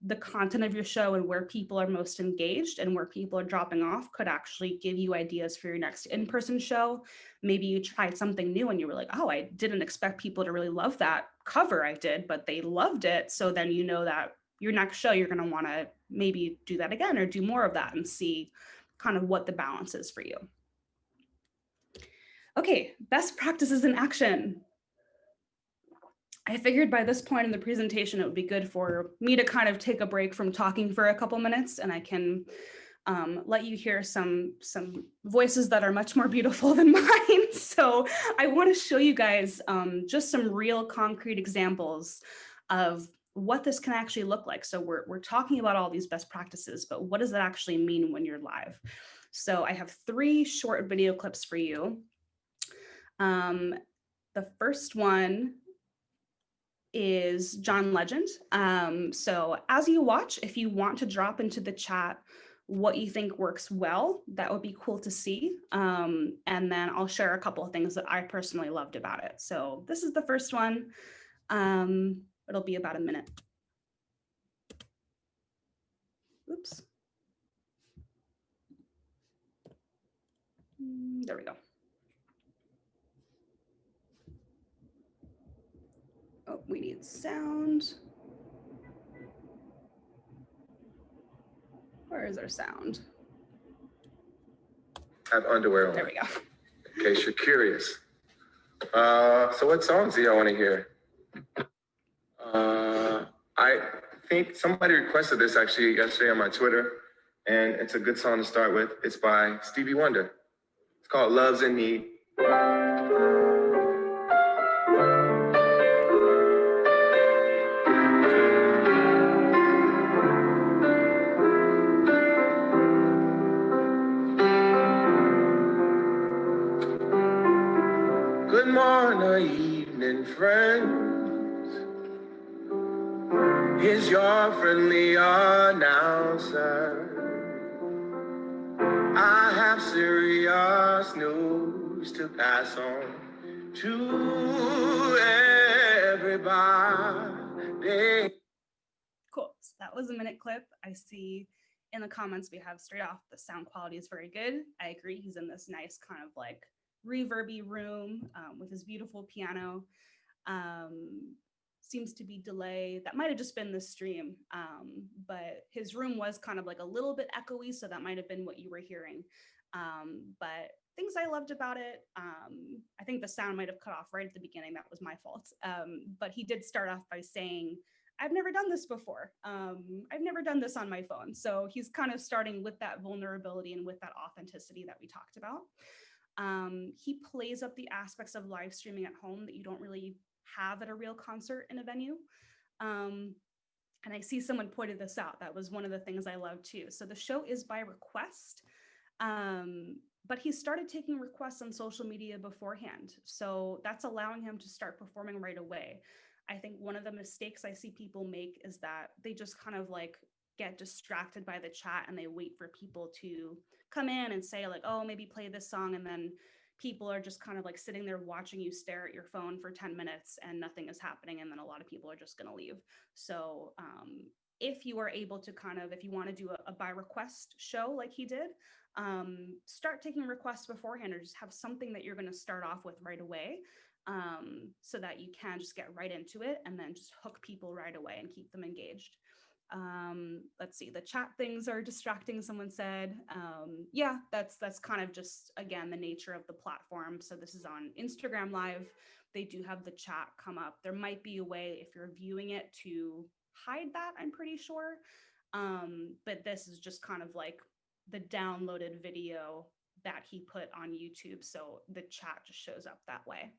The content of your show and where people are most engaged and where people are dropping off could actually give you ideas for your next in-person show. Maybe you tried something new and you were like, oh, I didn't expect people to really love that cover I did, but they loved it. So then you know that your next show, you're going to want to maybe do that again or do more of that and see kind of what the balance is for you. Okay, best practices in action. I figured by this point in the presentation, it would be good for me to kind of take a break from talking for a couple minutes, and I can let you hear some voices that are much more beautiful than mine. So I want to show you guys just some real concrete examples of what this can actually look like. So we're talking about all these best practices, but what does that actually mean when you're live? So I have 3 short video clips for you. The first one is John Legend. So as you watch, if you want to drop into the chat what you think works well, that would be cool to see. And then I'll share a couple of things that I personally loved about it. So this is the first one. It'll be about a minute. Oops. There we go. Oh, we need sound. Where is our sound? Have underwear on. There we go. In case you're curious. So what songs do y'all want to hear? I think somebody requested this actually yesterday on my Twitter, and it's a good song to start with. It's by Stevie Wonder. It's called Love's in Need. Good morning, evening, friends. Here's your friendly announcer. I have serious news to pass on to everybody. Cool. So that was a minute clip. I see in the comments we have straight off the sound quality is very good. I agree. He's in this nice kind of like reverby room with his beautiful piano. Seems to be delay. That might have just been the stream, but his room was kind of like a little bit echoey, so that might have been what you were hearing. But things I loved about it, I think the sound might have cut off right at the beginning. That was my fault. But he did start off by saying, I've never done this before. I've never done this on my phone. So he's kind of starting with that vulnerability and with that authenticity that we talked about. He plays up the aspects of live streaming at home that you don't really have at a real concert in a venue. And I see someone pointed this out. That was one of the things I love too. So the show is by request, but he started taking requests on social media beforehand. So that's allowing him to start performing right away. I think one of the mistakes I see people make is that they just kind of like get distracted by the chat and they wait for people to come in and say like, oh, maybe play this song. And then people are just kind of like sitting there watching you stare at your phone for 10 minutes and nothing is happening. And then a lot of people are just going to leave. So if you are able to kind of, if you want to do a by request show like he did, start taking requests beforehand or just have something that you're going to start off with right away, so that you can just get right into it and then just hook people right away and keep them engaged. Let's see, the chat things are distracting, someone said. Yeah, that's kind of just, again, the nature of the platform. So this is on Instagram Live. They do have the chat come up. There might be a way if you're viewing it to hide that, I'm pretty sure. But this is just kind of like the downloaded video that he put on YouTube. So the chat just shows up that way.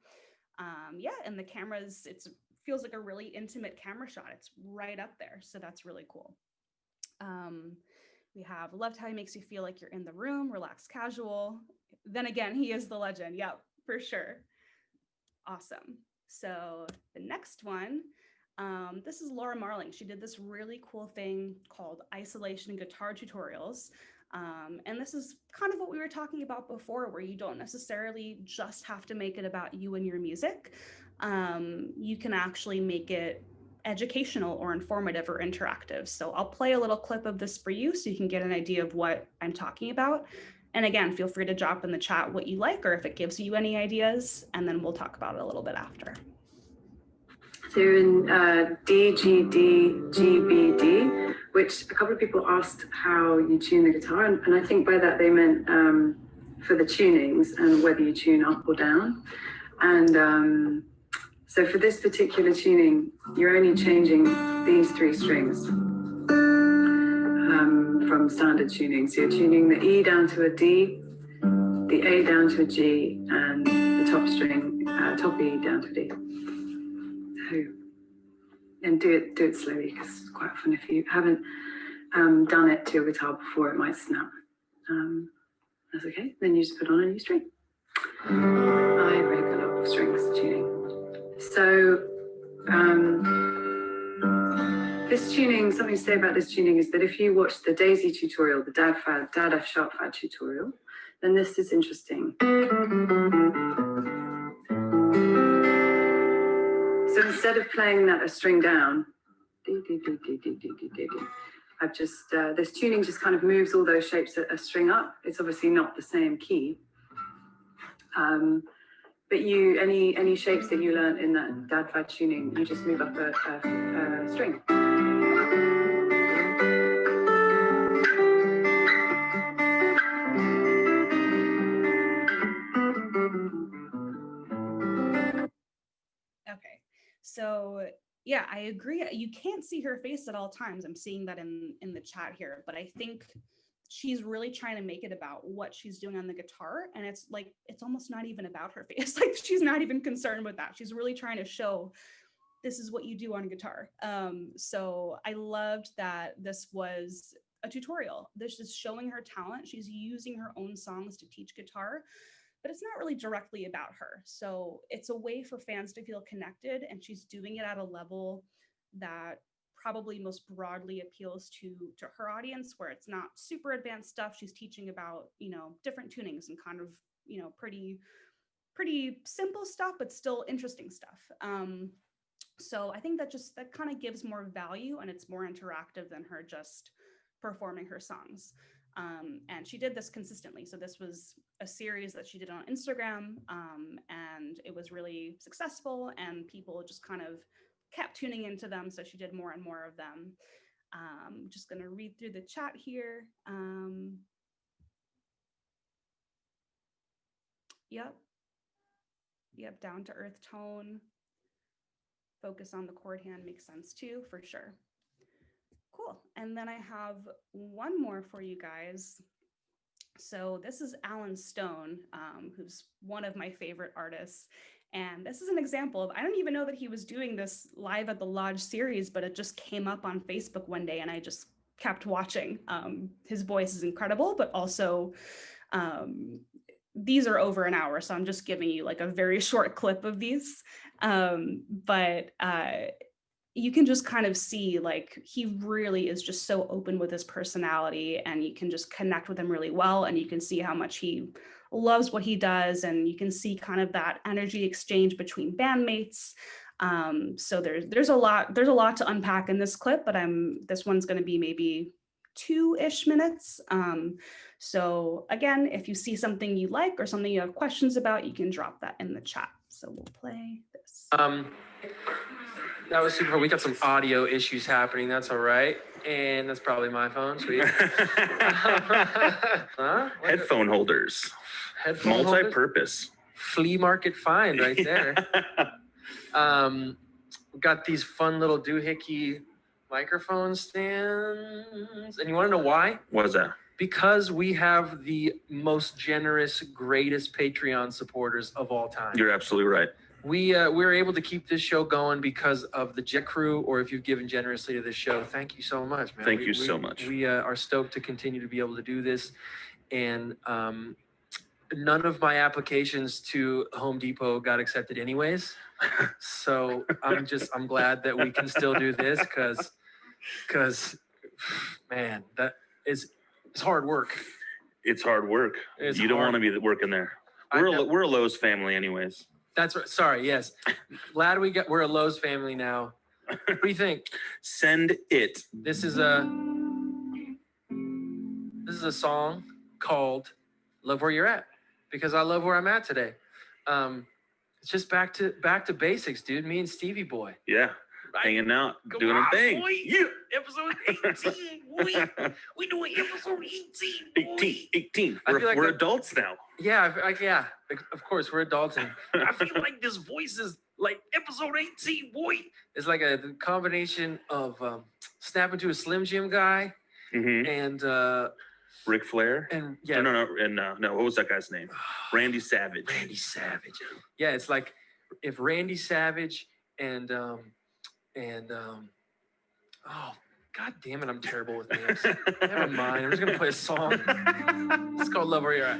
Yeah, and the cameras, it feels like a really intimate camera shot. It's right up there. So that's really cool. We have loved how he makes you feel like you're in the room, relaxed, casual. Then again, he is the legend. Yeah, for sure. Awesome. So the next one, this is Laura Marling. She did this really cool thing called isolation guitar tutorials. And this is kind of what we were talking about before, where you don't necessarily just have to make it about you and your music. You can actually make it educational or informative or interactive. So I'll play a little clip of this for you so you can get an idea of what I'm talking about. And again, feel free to drop in the chat what you like or if it gives you any ideas, and then we'll talk about it a little bit after. So in D, G, D, G, B, D, which a couple of people asked how you tune the guitar. And I think by that they meant for the tunings and whether you tune up or down. And so for this particular tuning, you're only changing these three strings from standard tuning. So you're tuning the E down to a D, the A down to a G, and the top string, top E down to a D. So, and do it slowly, because quite often if you haven't done it to your guitar before, it might snap. That's okay. Then you just put on a new string. I break a lot of strings tuning. So this tuning, something to say about this tuning is that if you watch the Daisy tutorial, the Dad F sharp fad tutorial, then this is interesting. So instead of playing that a string down, I've just, this tuning just kind of moves all those shapes a string up. It's obviously not the same key. But you, any shapes that you learn in that Dad fad tuning, you just move up a string. Okay, so yeah, I agree. You can't see her face at all times. I'm seeing that in the chat here, but I think she's really trying to make it about what she's doing on the guitar, and it's like it's almost not even about her face. Like she's not even concerned with that. She's really trying to show this is what you do on guitar. So I loved that this was a tutorial. This is showing her talent. She's using her own songs to teach guitar, but it's not really directly about her. So it's a way for fans to feel connected, and she's doing it at a level that probably most broadly appeals to her audience, where it's not super advanced stuff. She's teaching about, you know, different tunings and kind of, you know, pretty simple stuff, but still interesting stuff. So I think that kind of gives more value, and it's more interactive than her just performing her songs. And she did this consistently. So this was a series that she did on Instagram, and it was really successful, and people just kind of kept tuning into them. So she did more and more of them. Just going to read through the chat here. Yep, down to earth tone. Focus on the chord hand makes sense too, for sure. Cool. And then I have one more for you guys. So this is Alan Stone, who's one of my favorite artists. And this is an example of, I don't even know that he was doing this live at the Lodge series, but it just came up on Facebook one day and I just kept watching. His voice is incredible, but also these are over an hour, so I'm just giving you like a very short clip of these. But you can just kind of see like he really is just so open with his personality, and you can just connect with him really well, and you can see how much he loves what he does, and you can see kind of that energy exchange between bandmates. So there's a lot to unpack in this clip, but this one's going to be maybe 2-ish minutes. So again, if you see something you like or something you have questions about, you can drop that in the chat. So we'll play this. That was super fun. We got some audio issues happening. That's all right. And that's probably my phone. Sweet. Huh? Headphone holders. Headphone Multi-purpose. Flea market find right there. We got these fun little doohickey microphone stands. And you want to know why? What is that? Because we have the most generous, greatest Patreon supporters of all time. You're absolutely right. We're able to keep this show going because of the Jet Crew, or if you've given generously to this show, thank you so much, man. Thank you so much. We are stoked to continue to be able to do this. And none of my applications to Home Depot got accepted anyways. So I'm glad that we can still do this because man, it's hard work. It's hard work. You don't want to be working there. We're a Lowe's family anyways. That's right. Sorry. Yes. Glad we're a Lowe's family now. What do you think? Send it. This is a song called "Love Where You're At" because I love where I'm at today. It's just back to basics, dude. Me and Stevie Boy. Yeah. Right? Hanging out, doing a thing. Boy. Yeah. Episode 18. Boy. We doing episode 18. Boy. 18. I feel like we're adults now. Yeah. Yeah. Of course, we're adults. And I feel like this voice is like episode 18. Boy. It's like a combination of Snap Into a Slim Jim guy and Ric Flair. And yeah. No. What was that guy's name? Randy Savage. Randy Savage. Yeah. It's like if Randy Savage and oh, god damn it, I'm terrible with names. Never mind. I'm just gonna play a song. It's called "Love Where You're At."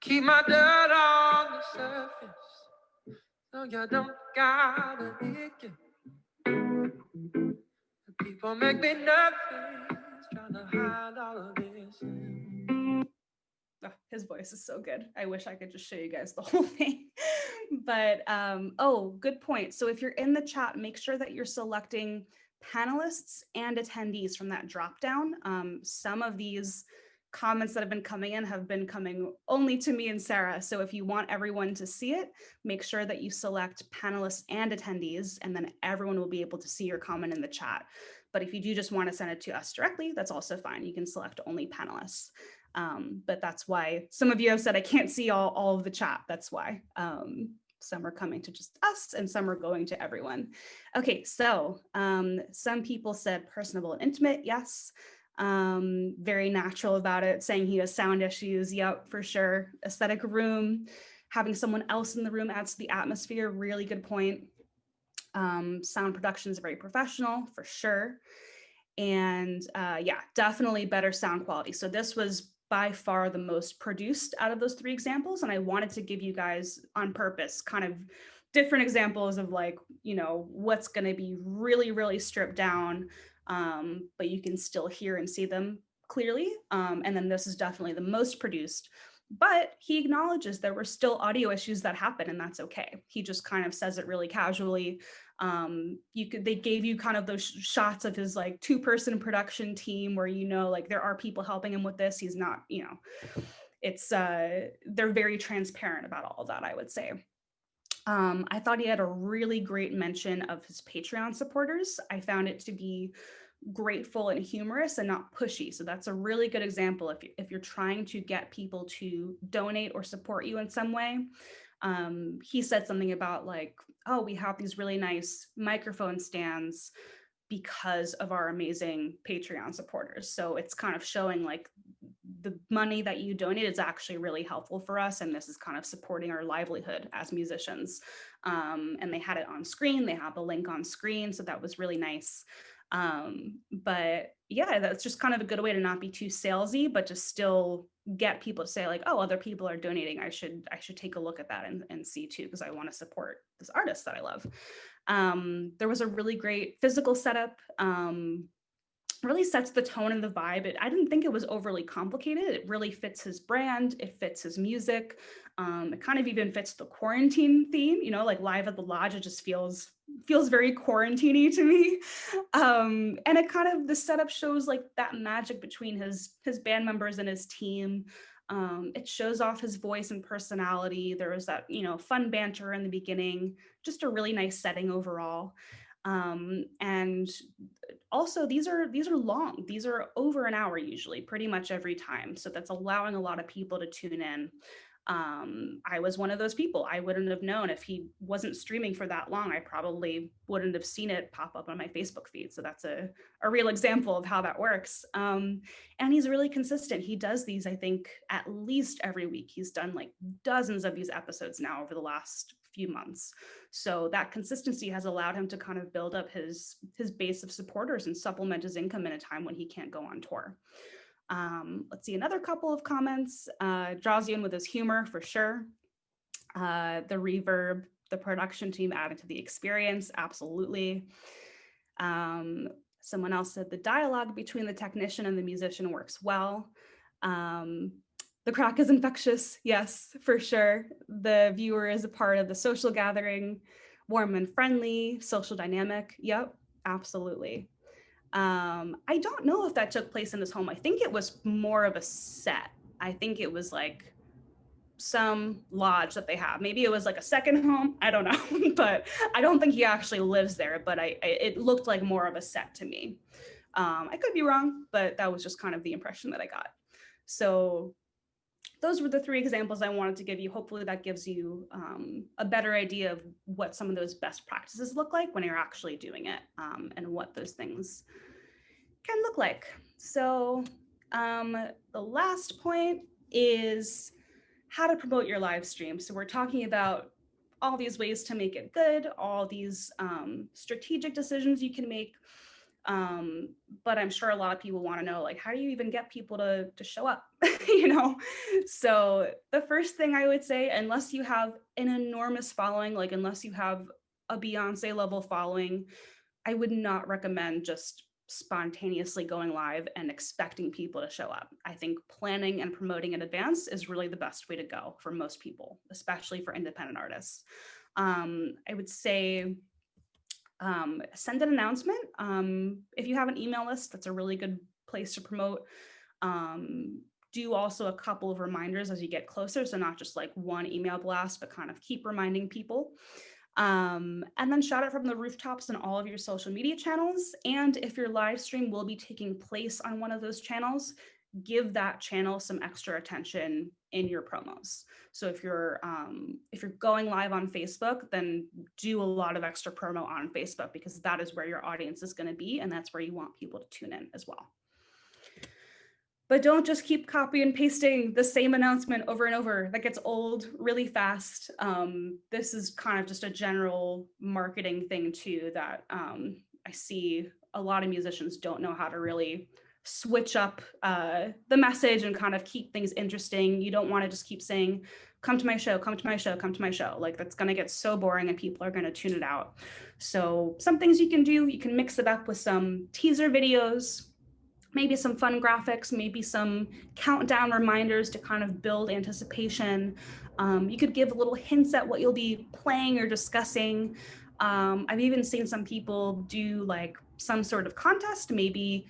Keep my dirt on the surface, so you don't gotta lick it. The people make me nervous, trying to hide all of this. Oh, his voice is so good. I wish I could just show you guys the whole thing. But good point. So if you're in the chat, make sure that you're selecting panelists and attendees from that drop down. Some of these comments that have been coming only to me and Sarah. So if you want everyone to see it, make sure that you select panelists and attendees, and then everyone will be able to see your comment in the chat. But if you do just want to send it to us directly, that's also fine. You can select only panelists. But that's why some of you have said, I can't see all of the chat. That's why some are coming to just us and some are going to everyone. Okay, so some people said personable and intimate. Yes. Very natural about it, saying he has sound issues. Yep, for sure. Aesthetic room, having someone else in the room adds to the atmosphere. Really good point. Sound production is very professional, for sure. And yeah, definitely better sound quality. So this was by far the most produced out of those 3 examples. And I wanted to give you guys on purpose kind of different examples of like, what's going to be really, really stripped down, but you can still hear and see them clearly. And then this is definitely the most produced, but he acknowledges there were still audio issues that happened, and that's okay. He just kind of says it really casually. They gave you kind of those shots of his like 2-person production team where, like there are people helping him with this. He's not, it's, they're very transparent about all of that, I would say. I thought he had a really great mention of his Patreon supporters. I found it to be grateful and humorous and not pushy. So that's a really good example if you're trying to get people to donate or support you in some way. He said something about like, oh, we have these really nice microphone stands. because of our amazing Patreon supporters. So it's kind of showing like the money that you donate is actually really helpful for us. And this is kind of supporting our livelihood as musicians. And they had it on screen. They have the link on screen. So that was really nice. But yeah, that's just kind of a good way to not be too salesy, but to still get people to say like, oh, other people are donating. I should take a look at that and see too, because I want to support this artist that I love. There was a really great physical setup. Really sets the tone and the vibe. I didn't think it was overly complicated. It really fits his brand. It fits his music. It kind of even fits the quarantine theme, you know, like Live at the Lodge. It just feels very quarantine-y to me. And it kind of, the setup shows like that magic between his band members and his team. It shows off his voice and personality. There was that, you know, fun banter in the beginning, just a really nice setting overall. And also these are long. These are over an hour usually, pretty much every time. So that's allowing a lot of people to tune in. I was one of those people. I wouldn't have known if he wasn't streaming for that long. I probably wouldn't have seen it pop up on my Facebook feed. So that's a real example of how that works. And he's really consistent. He does these, I think, at least every week. He's done like dozens of these episodes now over the last few months. So that consistency has allowed him to kind of build up his base of supporters and supplement his income in a time when he can't go on tour. Let's see, another couple of comments. Draws you in with his humor for sure. The reverb, the production team added to the experience, absolutely. Someone else said the dialogue between the technician and the musician works well. The crack is infectious, yes, for sure. The viewer is a part of the social gathering, warm and friendly, social dynamic, yep, absolutely. I don't know if that took place in his home. I think it was more of a set. I think it was like some lodge that they have. Maybe it was like a second home. I don't know, but I don't think he actually lives there, but it looked like more of a set to me. I could be wrong, but that was just kind of the impression that I got. So those were the three examples I wanted to give you. Hopefully that gives you a better idea of what some of those best practices look like when you're actually doing it, and what those things can look like. So the last point is how to promote your live stream. So we're talking about all these ways to make it good, all these strategic decisions you can make. But I'm sure a lot of people want to know, like, how do you even get people to show up? You know? So the first thing I would say, unless you have an enormous following, like unless you have a Beyonce level following, I would not recommend just spontaneously going live and expecting people to show up. I think planning and promoting in advance is really the best way to go for most people, especially for independent artists. I would say send an announcement. If you have an email list, that's a really good place to promote. Do also a couple of reminders as you get closer. So not just like one email blast, but kind of keep reminding people. And then shout it from the rooftops on all of your social media channels. And if your live stream will be taking place on one of those channels, give that channel some extra attention in your promos. So if you're going live on Facebook, then do a lot of extra promo on Facebook, because that is where your audience is going to be, and that's where you want people to tune in as well. But don't just keep copy and pasting the same announcement over and over. That gets old really fast. This is kind of just a general marketing thing too, that I see a lot of musicians don't know how to really switch up the message and kind of keep things interesting. You don't want to just keep saying, come to my show, come to my show, come to my show. Like, that's going to get so boring and people are going to tune it out. So some things you can do, you can mix it up with some teaser videos, maybe some fun graphics, maybe some countdown reminders to kind of build anticipation. You could give little hints at what you'll be playing or discussing. I've even seen some people do like some sort of contest. Maybe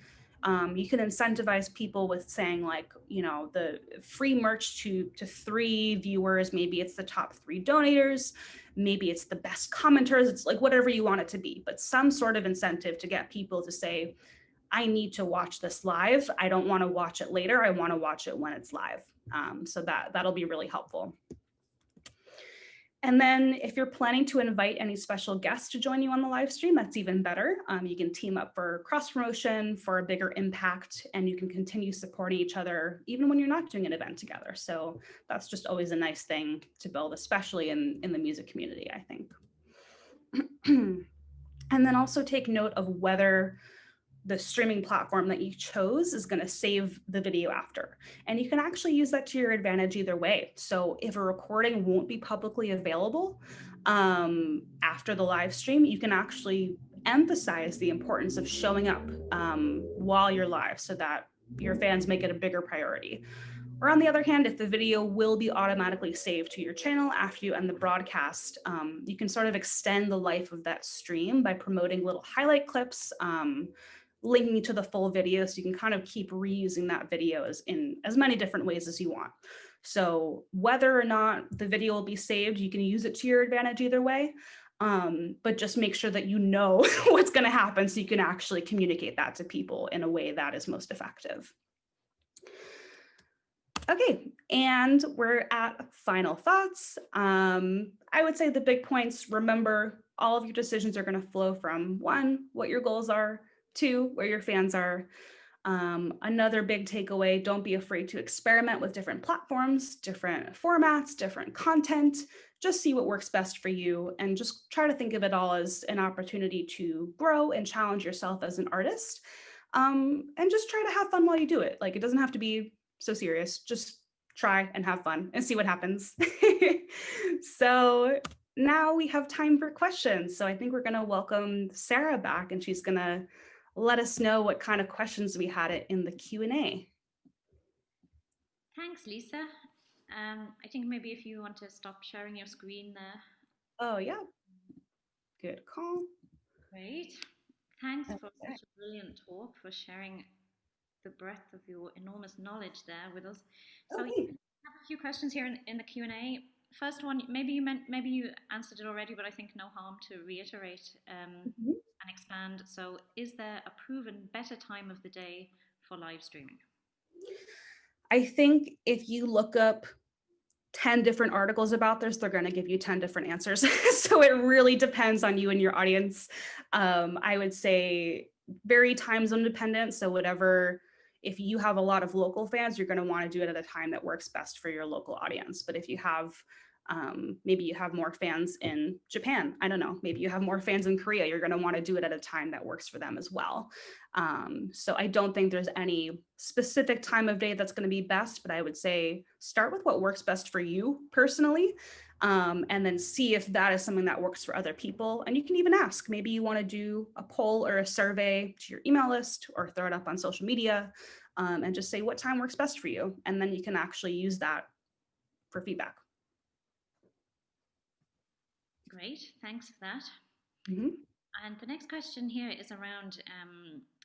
you can incentivize people with saying, like, you know, the free merch to 3 viewers. Maybe it's the top 3 donators. Maybe it's the best commenters. It's like whatever you want it to be, but some sort of incentive to get people to say, I need to watch this live. I don't want to watch it later. I want to watch it when it's live. So that'll be really helpful. And then if you're planning to invite any special guests to join you on the live stream, that's even better. You can team up for cross promotion for a bigger impact, and you can continue supporting each other even when you're not doing an event together. So that's just always a nice thing to build, especially in the music community, I think. And then also take note of whether the streaming platform that you chose is going to save the video after. And you can actually use that to your advantage either way. So if a recording won't be publicly available after the live stream, you can actually emphasize the importance of showing up while you're live so that your fans make it a bigger priority. Or on the other hand, if the video will be automatically saved to your channel after you end the broadcast, you can sort of extend the life of that stream by promoting little highlight clips, linking to the full video, so you can kind of keep reusing that video in as many different ways as you want. So whether or not the video will be saved, you can use it to your advantage either way, but just make sure that you know what's going to happen so you can actually communicate that to people in a way that is most effective. Okay, and we're at final thoughts. I would say the big points: remember, all of your decisions are going to flow from 1, what your goals are, 2, where your fans are. Another big takeaway: don't be afraid to experiment with different platforms, different formats, different content. Just see what works best for you, and just try to think of it all as an opportunity to grow and challenge yourself as an artist. And just try to have fun while you do it. Like, it doesn't have to be so serious. Just try and have fun and see what happens. So now we have time for questions. So I think we're going to welcome Sarah back, and she's going to let us know what kind of questions we had in the Q&A. Thanks, Lisa. I think maybe if you want to stop sharing your screen there. Oh, yeah. Good call. Great. Thanks for such a brilliant talk, for sharing the breadth of your enormous knowledge there with us. So Okay. you have a few questions here in the Q&A. First one, maybe you answered it already, but I think no harm to reiterate and expand. So is there a proven better time of the day for live streaming? I think if you look up 10 different articles about this, they're going to give you 10 different answers. So it really depends on you and your audience. I would say very time zone dependent. So whatever, if you have a lot of local fans, you're going to want to do it at a time that works best for your local audience. But if you have, maybe you have more fans in Japan, I don't know, maybe you have more fans in Korea, you're going to want to do it at a time that works for them as well. So I don't think there's any specific time of day that's going to be best, but I would say start with what works best for you personally, and then see if that is something that works for other people. And you can even ask, maybe you want to do a poll or a survey to your email list or throw it up on social media, and just say what time works best for you. And then you can actually use that for feedback. Great, thanks for that. Mm-hmm. And the next question here is around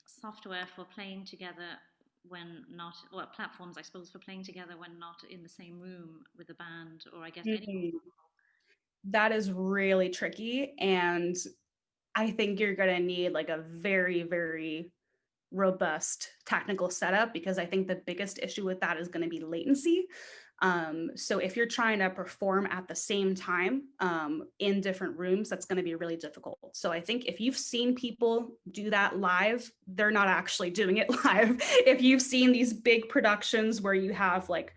software for playing together when not, well, platforms, I suppose, for playing together when not in the same room with a band, or I guess any. That is really tricky. And I think you're going to need like a very, very robust technical setup, because I think the biggest issue with that is going to be latency. So if you're trying to perform at the same time in different rooms, that's going to be really difficult. So I think if you've seen people do that live, they're not actually doing it live. If you've seen these big productions where you have like,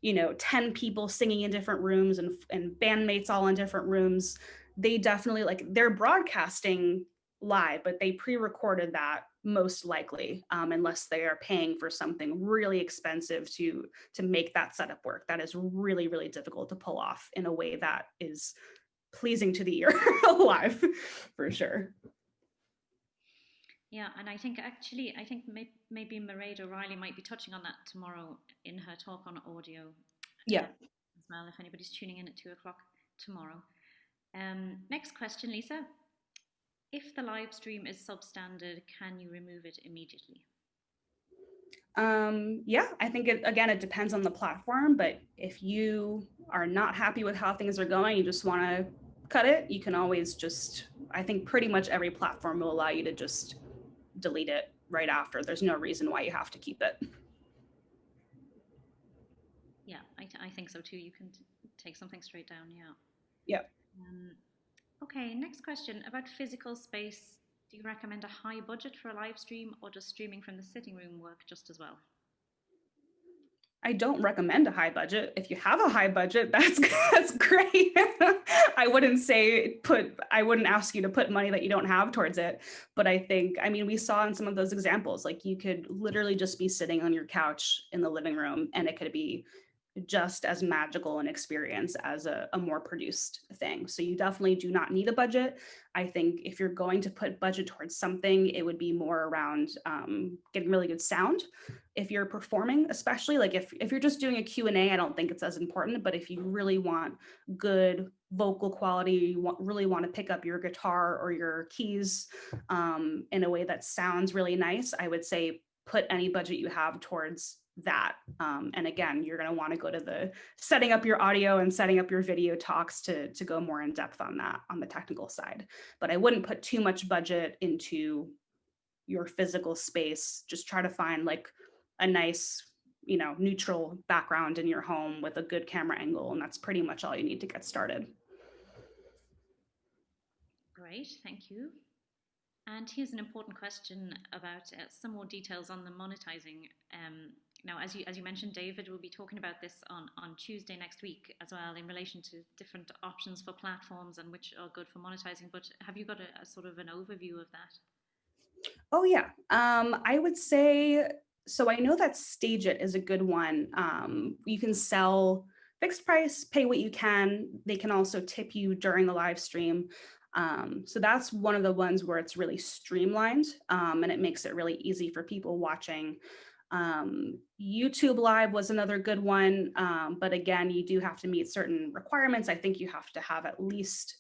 10 people singing in different rooms and bandmates all in different rooms, they definitely, like, they're broadcasting live, but they pre-recorded that most likely, unless they are paying for something really expensive to make that setup work. That is really, really difficult to pull off in a way that is pleasing to the ear live, for sure. Yeah, and I think maybe Mairead O'Reilly might be touching on that tomorrow in her talk on audio. Yeah. As well, if anybody's tuning in at 2 o'clock tomorrow. Next question, Lisa. If the live stream is substandard, can you remove it immediately? Yeah, I think it depends on the platform, but if you are not happy with how things are going, you just want to cut it, you can always I think pretty much every platform will allow you to just delete it right after. There's no reason why you have to keep it. Yeah, I think so too. You can take something straight down, yeah. Yeah. Okay, next question about physical space. Do you recommend a high budget for a live stream, or does streaming from the sitting room work just as well? I don't recommend a high budget. If you have a high budget, that's great. I wouldn't ask you to put money that you don't have towards it. But I think, I mean, we saw in some of those examples, like you could literally just be sitting on your couch in the living room and it could be just as magical an experience as a more produced thing. So you definitely do not need a budget. I think if you're going to put budget towards something, it would be more around getting really good sound. If you're performing, especially like if you're just doing a Q&A, I don't think it's as important, but if you really want good vocal quality, you really want to pick up your guitar or your keys in a way that sounds really nice, I would say put any budget you have towards that. And again, you're going to want to go to the setting up your audio and setting up your video talks to go more in depth on that, on the technical side. But I wouldn't put too much budget into your physical space. Just try to find like a nice, neutral background in your home with a good camera angle. And that's pretty much all you need to get started. Great, thank you. And here's an important question about some more details on the monetizing. Now, as you mentioned, David, we'll be talking about this on Tuesday next week as well in relation to different options for platforms and which are good for monetizing. But have you got a sort of an overview of that? Oh, yeah. I would say, so I know that Stage It is a good one. You can sell fixed price, pay what you can. They can also tip you during the live stream. So that's one of the ones where it's really streamlined and it makes it really easy for people watching. YouTube Live was another good one. But again, you do have to meet certain requirements. I think you have to have at least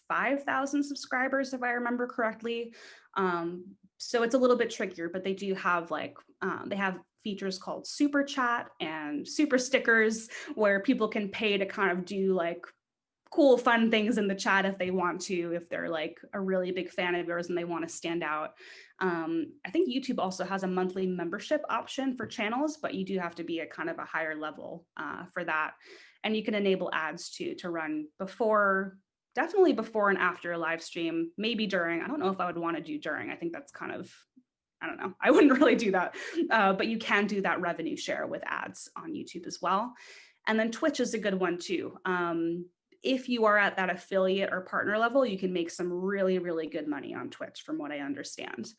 5,000 subscribers, if I remember correctly. So it's a little bit trickier, but they do have they have features called Super Chat and Super Stickers where people can pay to kind of do like cool, fun things in the chat if they want to, if they're like a really big fan of yours and they want to stand out. I think YouTube also has a monthly membership option for channels, but you do have to be at kind of a higher level for that. And you can enable ads to run definitely before and after a live stream, maybe during. I don't know if I would want to do during. I think that's kind of, I don't know. I wouldn't really do that, but you can do that revenue share with ads on YouTube as well. And then Twitch is a good one too. If you are at that affiliate or partner level, you can make some really, really good money on Twitch from what I understand.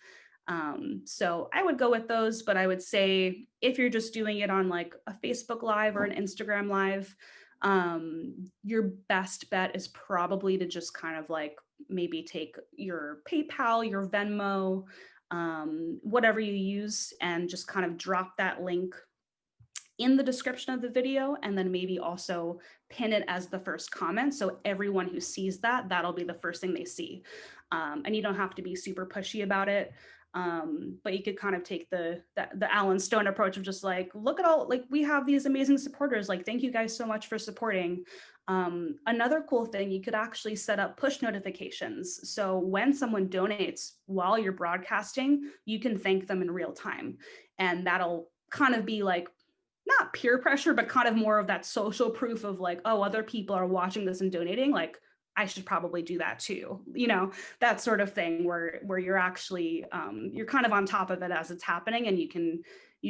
So I would go with those, but I would say if you're just doing it on like a Facebook Live or an Instagram Live, your best bet is probably to just kind of like maybe take your PayPal, your Venmo, whatever you use, and just kind of drop that link in the description of the video, and then maybe also pin it as the first comment. So everyone who sees that, that'll be the first thing they see. And you don't have to be super pushy about it. But you could kind of take the Alan Stone approach of just like, look at all, like we have these amazing supporters. Like, thank you guys so much for supporting. Another cool thing, you could actually set up push notifications. So when someone donates while you're broadcasting, you can thank them in real time. And that'll kind of be like, not peer pressure, but kind of more of that social proof of like, oh, other people are watching this and donating. Like, I should probably do that too. That sort of thing where you're actually, you're kind of on top of it as it's happening, and you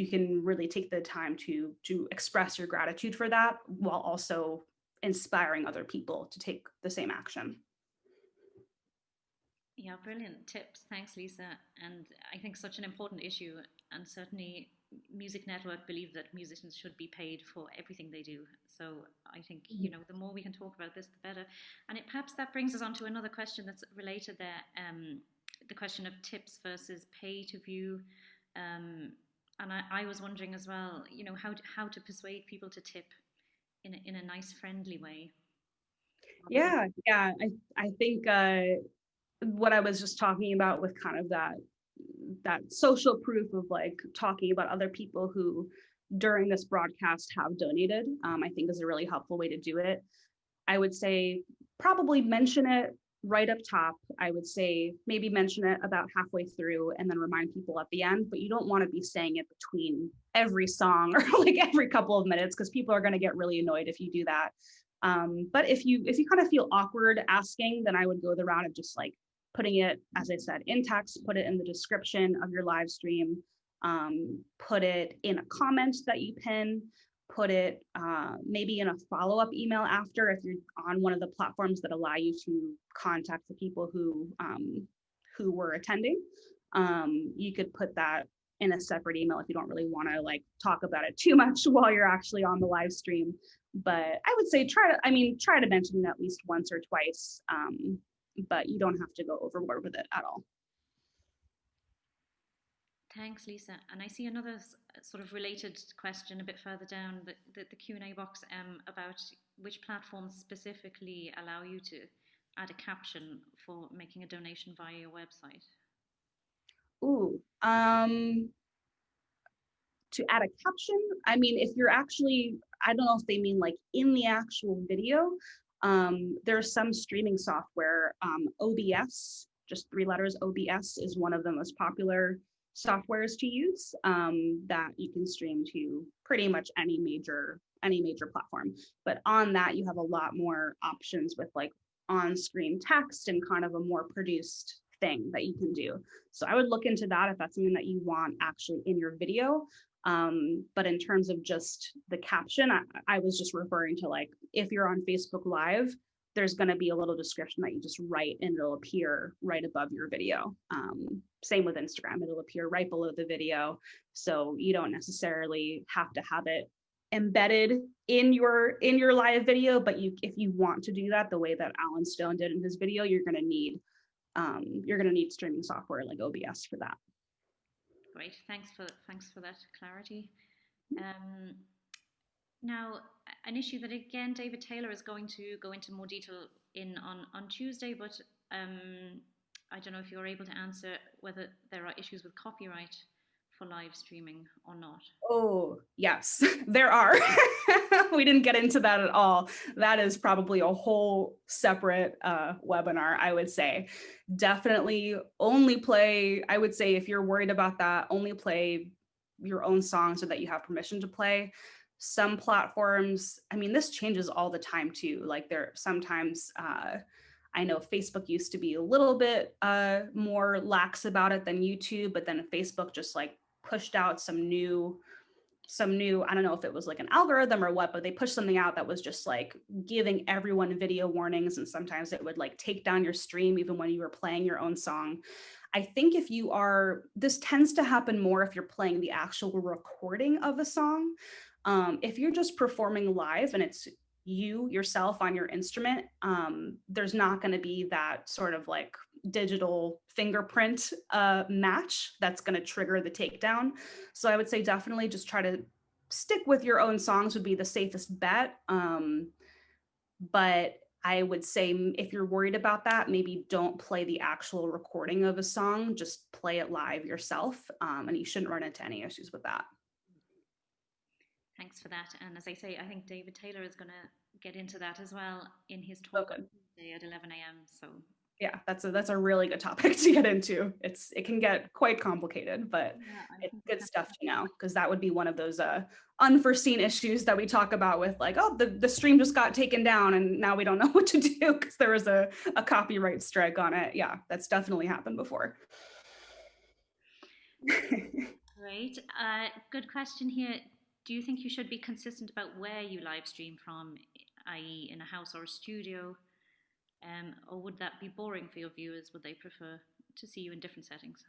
can really take the time to express your gratitude for that while also inspiring other people to take the same action. Yeah, brilliant tips. Thanks, Lisa. And I think such an important issue, and certainly Music Network believe that musicians should be paid for everything they do. So I think, the more we can talk about this, the better. And perhaps that brings us on to another question that's related there, the question of tips versus pay to view. And I was wondering as well, how to persuade people to tip in a nice, friendly way. Yeah. I think what I was just talking about with kind of that social proof of like talking about other people who during this broadcast have donated, I think is a really helpful way to do it. I would say probably mention it right up top. I would say maybe mention it about halfway through and then remind people at the end, but you don't want to be saying it between every song or like every couple of minutes, because people are going to get really annoyed if you do that. But if you kind of feel awkward asking, then I would go the route of just like putting it, as I said, in text, put it in the description of your live stream, put it in a comment that you pin, put it maybe in a follow-up email after if you're on one of the platforms that allow you to contact the people who were attending. You could put that in a separate email if you don't really want to like talk about it too much while you're actually on the live stream. But I would say try to mention it at least once or twice, but you don't have to go overboard with it at all. Thanks, Lisa. And I see another sort of related question a bit further down the Q&A box about which platforms specifically allow you to add a caption for making a donation via your website. Ooh, to add a caption, I mean, if you're actually, I don't know if they mean like in the actual video, there's some streaming software, OBS, just 3 letters, OBS is one of the most popular softwares to use, that you can stream to pretty much any major platform. But on that, you have a lot more options with like on-screen text and kind of a more produced thing that you can do. So I would look into that if that's something that you want actually in your video. But in terms of just the caption, I was just referring to like, if you're on Facebook Live, there's going to be a little description that you just write and it'll appear right above your video. Same with Instagram, it'll appear right below the video. So you don't necessarily have to have it embedded in your live video, but if you want to do that the way that Alan Stone did in his video, you're going to need streaming software like OBS for that. Great, thanks for that clarity. Now, an issue that again David Taylor is going to go into more detail on Tuesday, but I don't know if you're able to answer whether there are issues with copyright for live streaming or not. Oh, yes, there are. We didn't get into that at all. That is probably a whole separate webinar, I would say. Definitely only play, I would say if you're worried about that, only play your own songs so that you have permission to play. Some platforms, I mean, this changes all the time too. Like there sometimes, I know Facebook used to be a little bit more lax about it than YouTube, but then Facebook just like pushed out some new, I don't know if it was like an algorithm or what, but they pushed something out that was just like giving everyone video warnings. And sometimes it would like take down your stream even when you were playing your own song. I think this tends to happen more if you're playing the actual recording of a song. If you're just performing live and it's yourself on your instrument, there's not going to be that sort of like digital fingerprint match that's going to trigger the takedown. So I would say definitely just try to stick with your own songs would be the safest bet. But I would say if you're worried about that, maybe don't play the actual recording of a song, just play it live yourself, and you shouldn't run into any issues with that. Thanks for that. And as I say, I think David Taylor is going to get into that as well in his talk on Tuesday at 11 a.m. So yeah, that's a really good topic to get into. It can get quite complicated, but it's good stuff to know, because that would be one of those unforeseen issues that we talk about with like, oh, the stream just got taken down and now we don't know what to do because there was a copyright strike on it. Yeah, that's definitely happened before. Great. Good question here. Do you think you should be consistent about where you live stream from, i.e. in a house or a studio? Or would that be boring for your viewers? Would they prefer to see you in different settings?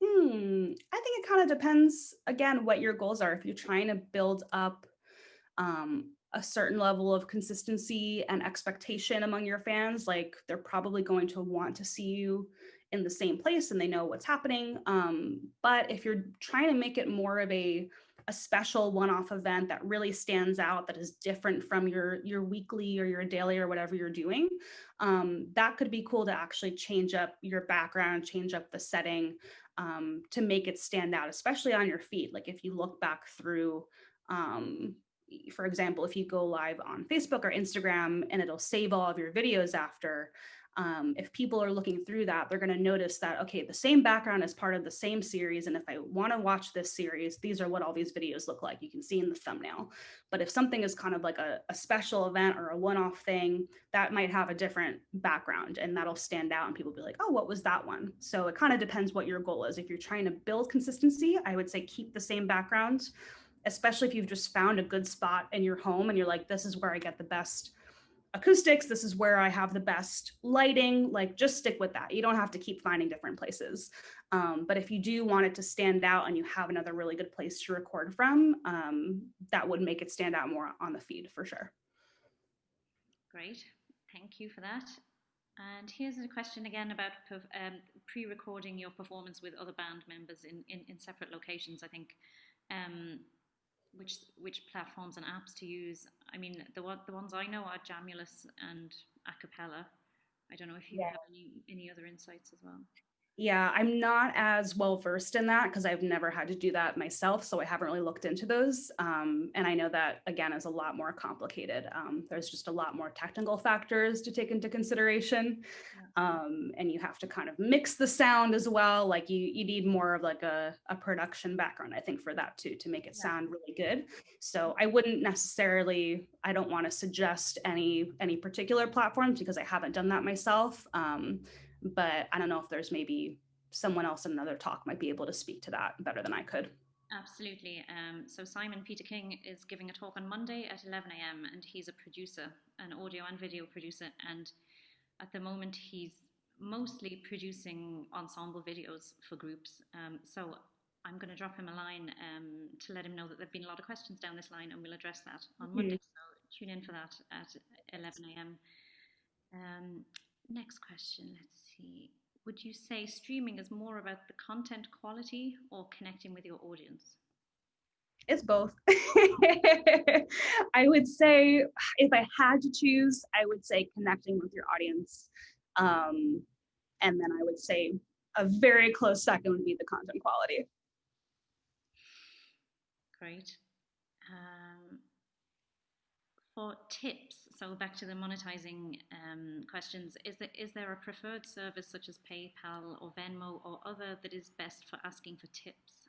I think it kind of depends, again, what your goals are. If you're trying to build up a certain level of consistency and expectation among your fans, like they're probably going to want to see you in the same place and they know what's happening. But if you're trying to make it more of a special one-off event that really stands out, that is different from your weekly or your daily or whatever you're doing, that could be cool to actually change up your background, change up the setting, to make it stand out, especially on your feed. Like if you look back through, for example, if you go live on Facebook or Instagram and it'll save all of your videos after, if people are looking through that, they're going to notice that, okay, the same background is part of the same series. And if I want to watch this series, these are what all these videos look like. You can see in the thumbnail. But if something is kind of like a special event or a one-off thing, that might have a different background and that'll stand out and people will be like, oh, what was that one? So it kind of depends what your goal is. If you're trying to build consistency, I would say keep the same background, especially if you've just found a good spot in your home and you're like, this is where I get the best acoustics, this is where I have the best lighting, like just stick with that. You don't have to keep finding different places. But if you do want it to stand out and you have another really good place to record from, that would make it stand out more on the feed for sure. Great, thank you for that. And here's a question again about pre-recording your performance with other band members in separate locations, I think. Which platforms and apps to use. I mean, the ones I know are Jamulus and Acapella. I don't know if you have any other insights as well. Yeah, I'm not as well versed in that because I've never had to do that myself, so I haven't really looked into those. And I know that, again, is a lot more complicated. There's just a lot more technical factors to take into consideration. And you have to kind of mix the sound as well. Like you need more of like a production background, I think, for that too, to make it sound really good. So I wouldn't necessarily, I don't want to suggest any particular platforms because I haven't done that myself. But I don't know if there's maybe someone else in another talk might be able to speak to that better than I could. Absolutely. So Simon Peter King is giving a talk on Monday at 11 a.m. and he's a producer, an audio and video producer. And at the moment, he's mostly producing ensemble videos for groups. So I'm going to drop him a line to let him know that there've been a lot of questions down this line and we'll address that on Monday. So tune in for that at 11 a.m. Next question, let's see. Would you say streaming is more about the content quality or connecting with your audience? It's both. I would say if I had to choose, I would say connecting with your audience. And then I would say a very close second would be the content quality. Great. For tips, so back to the monetizing questions, is there a preferred service such as PayPal or Venmo or other that is best for asking for tips?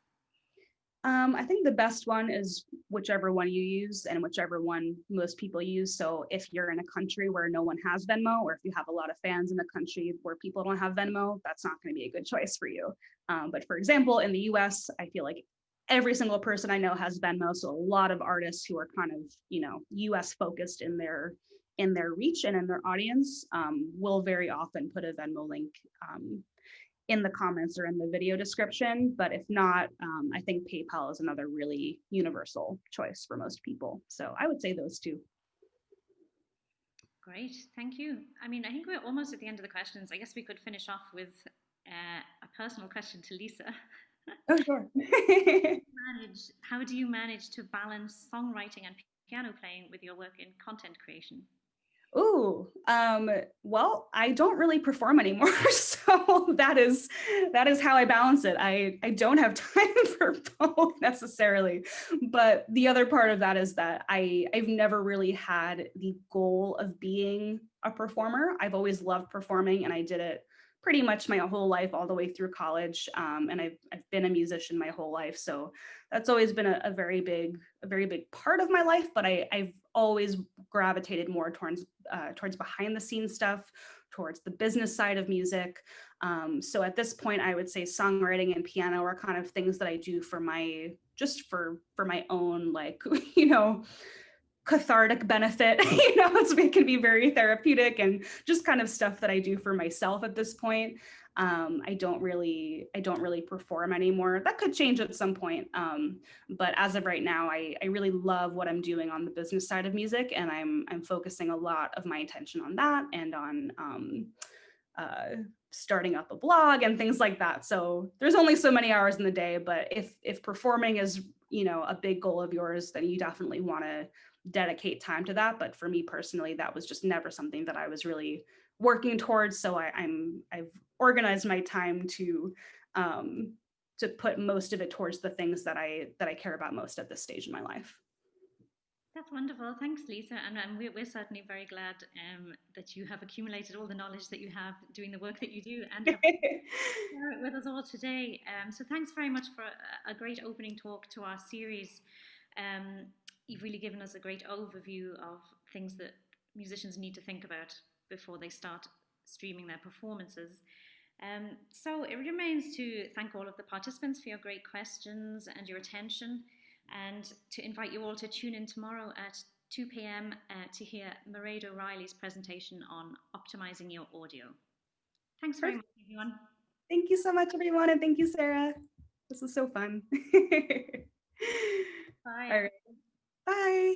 I think the best one is whichever one you use and whichever one most people use. So if you're in a country where no one has Venmo, or if you have a lot of fans in a country where people don't have Venmo, that's not going to be a good choice for you. But for example, in the US, I feel like every single person I know has Venmo. So a lot of artists who are kind of, US focused in their reach and in their audience will very often put a Venmo link in the comments or in the video description. But if not, I think PayPal is another really universal choice for most people. So I would say those two. Great, thank you. I mean, I think we're almost at the end of the questions. I guess we could finish off with a personal question to Lisa. Oh, sure. How do you manage to balance songwriting and piano playing with your work in content creation? Ooh, well, I don't really perform anymore, so that is how I balance it. I don't have time for both necessarily, but the other part of that is that I've never really had the goal of being a performer. I've always loved performing, and I did it pretty much my whole life, all the way through college. And I've been a musician my whole life, so that's always been a very big part of my life. But I've always gravitated more towards behind the scenes stuff, towards the business side of music. So at this point, I would say songwriting and piano are kind of things that I do for my own, like, cathartic benefit. It can be very therapeutic and just kind of stuff that I do for myself at this point. I don't really perform anymore. That could change at some point. But as of right now, I really love what I'm doing on the business side of music, and I'm focusing a lot of my attention on that and on starting up a blog and things like that. So there's only so many hours in the day, but if performing is, a big goal of yours, then you definitely want to dedicate time to that. But for me personally, that was just never something that I was really working towards. So I've organized my time to put most of it towards the things that I care about most at this stage in my life. That's wonderful. Thanks, Lisa. And we're certainly very glad that you have accumulated all the knowledge that you have doing the work that you do and have share it with us all today. So thanks very much for a great opening talk to our series. You've really given us a great overview of things that musicians need to think about before they start streaming their performances. So it remains to thank all of the participants for your great questions and your attention, and to invite you all to tune in tomorrow at 2 p.m. To hear Mairead O'Reilly's presentation on optimizing your audio. Thanks very much, everyone. Thank you so much, everyone, and thank you, Sarah. This was so fun. Bye. All right. Bye.